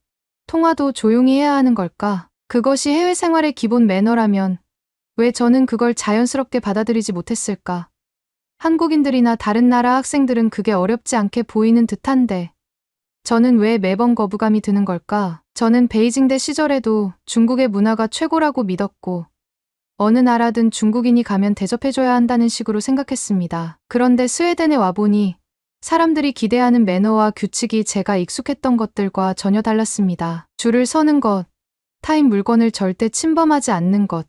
통화도 조용히 해야 하는 걸까? 그것이 해외 생활의 기본 매너라면 왜 저는 그걸 자연스럽게 받아들이지 못했을까? 한국인들이나 다른 나라 학생들은 그게 어렵지 않게 보이는 듯한데 저는 왜 매번 거부감이 드는 걸까? 저는 베이징대 시절에도 중국의 문화가 최고라고 믿었고 어느 나라든 중국인이 가면 대접해줘야 한다는 식으로 생각했습니다. 그런데 스웨덴에 와보니 사람들이 기대하는 매너와 규칙이 제가 익숙했던 것들과 전혀 달랐습니다. 줄을 서는 것, 타인 물건을 절대 침범하지 않는 것,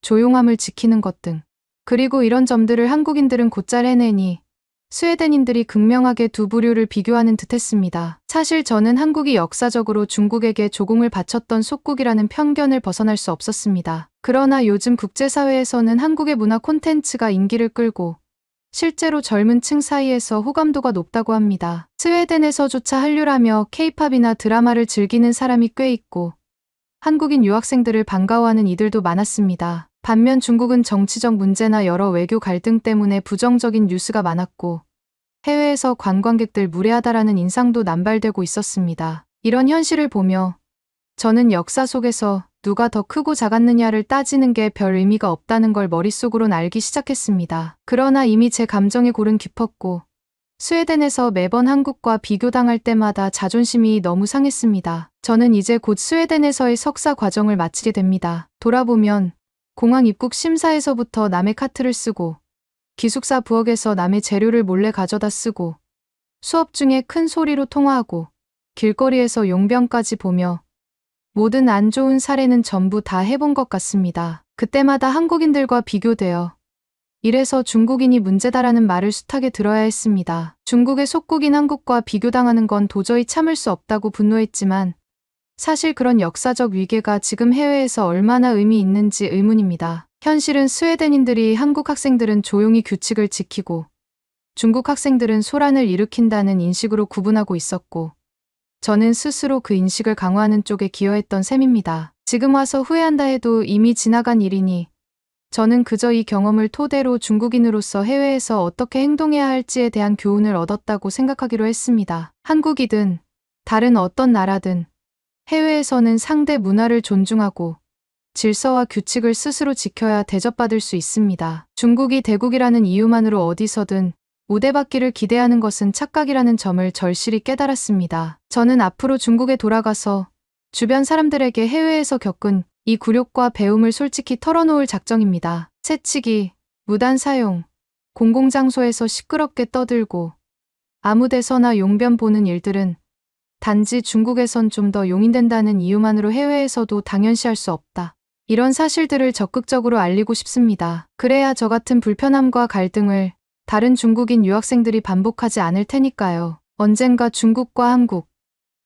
조용함을 지키는 것 등. 그리고 이런 점들을 한국인들은 곧잘 해내니 스웨덴인들이 극명하게 두 부류를 비교하는 듯했습니다. 사실 저는 한국이 역사적으로 중국에게 조공을 바쳤던 속국이라는 편견을 벗어날 수 없었습니다. 그러나 요즘 국제사회에서는 한국의 문화 콘텐츠가 인기를 끌고 실제로 젊은 층 사이에서 호감도가 높다고 합니다. 스웨덴에서조차 한류라며 케이팝이나 드라마를 즐기는 사람이 꽤 있고 한국인 유학생들을 반가워하는 이들도 많았습니다. 반면 중국은 정치적 문제나 여러 외교 갈등 때문에 부정적인 뉴스가 많았고 해외에서 관광객들 무례하다라는 인상도 남발되고 있었습니다. 이런 현실을 보며 저는 역사 속에서 누가 더 크고 작았느냐를 따지는 게 별 의미가 없다는 걸 머릿속으론 알기 시작했습니다. 그러나 이미 제 감정의 골은 깊었고 스웨덴에서 매번 한국과 비교당할 때마다 자존심이 너무 상했습니다. 저는 이제 곧 스웨덴에서의 석사 과정을 마치게 됩니다. 돌아보면 공항 입국 심사에서부터 남의 카트를 쓰고 기숙사 부엌에서 남의 재료를 몰래 가져다 쓰고 수업 중에 큰 소리로 통화하고 길거리에서 용병까지 보며 모든 안 좋은 사례는 전부 다 해본 것 같습니다. 그때마다 한국인들과 비교되어 이래서 중국인이 문제다라는 말을 숱하게 들어야 했습니다. 중국의 속국인 한국과 비교당하는 건 도저히 참을 수 없다고 분노했지만 사실 그런 역사적 위계가 지금 해외에서 얼마나 의미 있는지 의문입니다. 현실은 스웨덴인들이 한국 학생들은 조용히 규칙을 지키고 중국 학생들은 소란을 일으킨다는 인식으로 구분하고 있었고 저는 스스로 그 인식을 강화하는 쪽에 기여했던 셈입니다. 지금 와서 후회한다 해도 이미 지나간 일이니 저는 그저 이 경험을 토대로 중국인으로서 해외에서 어떻게 행동해야 할지에 대한 교훈을 얻었다고 생각하기로 했습니다. 한국이든 다른 어떤 나라든 해외에서는 상대 문화를 존중하고 질서와 규칙을 스스로 지켜야 대접받을 수 있습니다. 중국이 대국이라는 이유만으로 어디서든 우대받기를 기대하는 것은 착각이라는 점을 절실히 깨달았습니다. 저는 앞으로 중국에 돌아가서 주변 사람들에게 해외에서 겪은 이 굴욕과 배움을 솔직히 털어놓을 작정입니다. 채찍이, 무단 사용, 공공장소에서 시끄럽게 떠들고 아무 데서나 용변 보는 일들은 단지 중국에선 좀 더 용인된다는 이유만으로 해외에서도 당연시할 수 없다. 이런 사실들을 적극적으로 알리고 싶습니다. 그래야 저 같은 불편함과 갈등을 다른 중국인 유학생들이 반복하지 않을 테니까요. 언젠가 중국과 한국,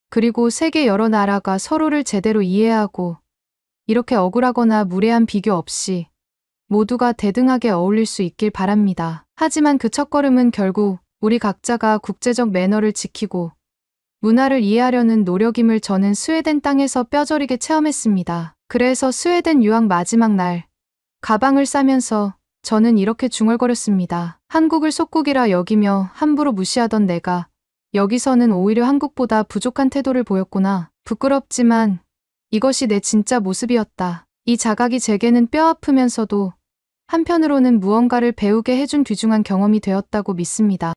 그리고 세계 여러 나라가 서로를 제대로 이해하고 이렇게 억울하거나 무례한 비교 없이 모두가 대등하게 어울릴 수 있길 바랍니다. 하지만 그 첫걸음은 결국 우리 각자가 국제적 매너를 지키고 문화를 이해하려는 노력임을 저는 스웨덴 땅에서 뼈저리게 체험했습니다. 그래서 스웨덴 유학 마지막 날 가방을 싸면서 저는 이렇게 중얼거렸습니다. 한국을 속국이라 여기며 함부로 무시하던 내가 여기서는 오히려 한국보다 부족한 태도를 보였구나. 부끄럽지만 이것이 내 진짜 모습이었다. 이 자각이 제게는 뼈아프면서도 한편으로는 무언가를 배우게 해준 귀중한 경험이 되었다고 믿습니다.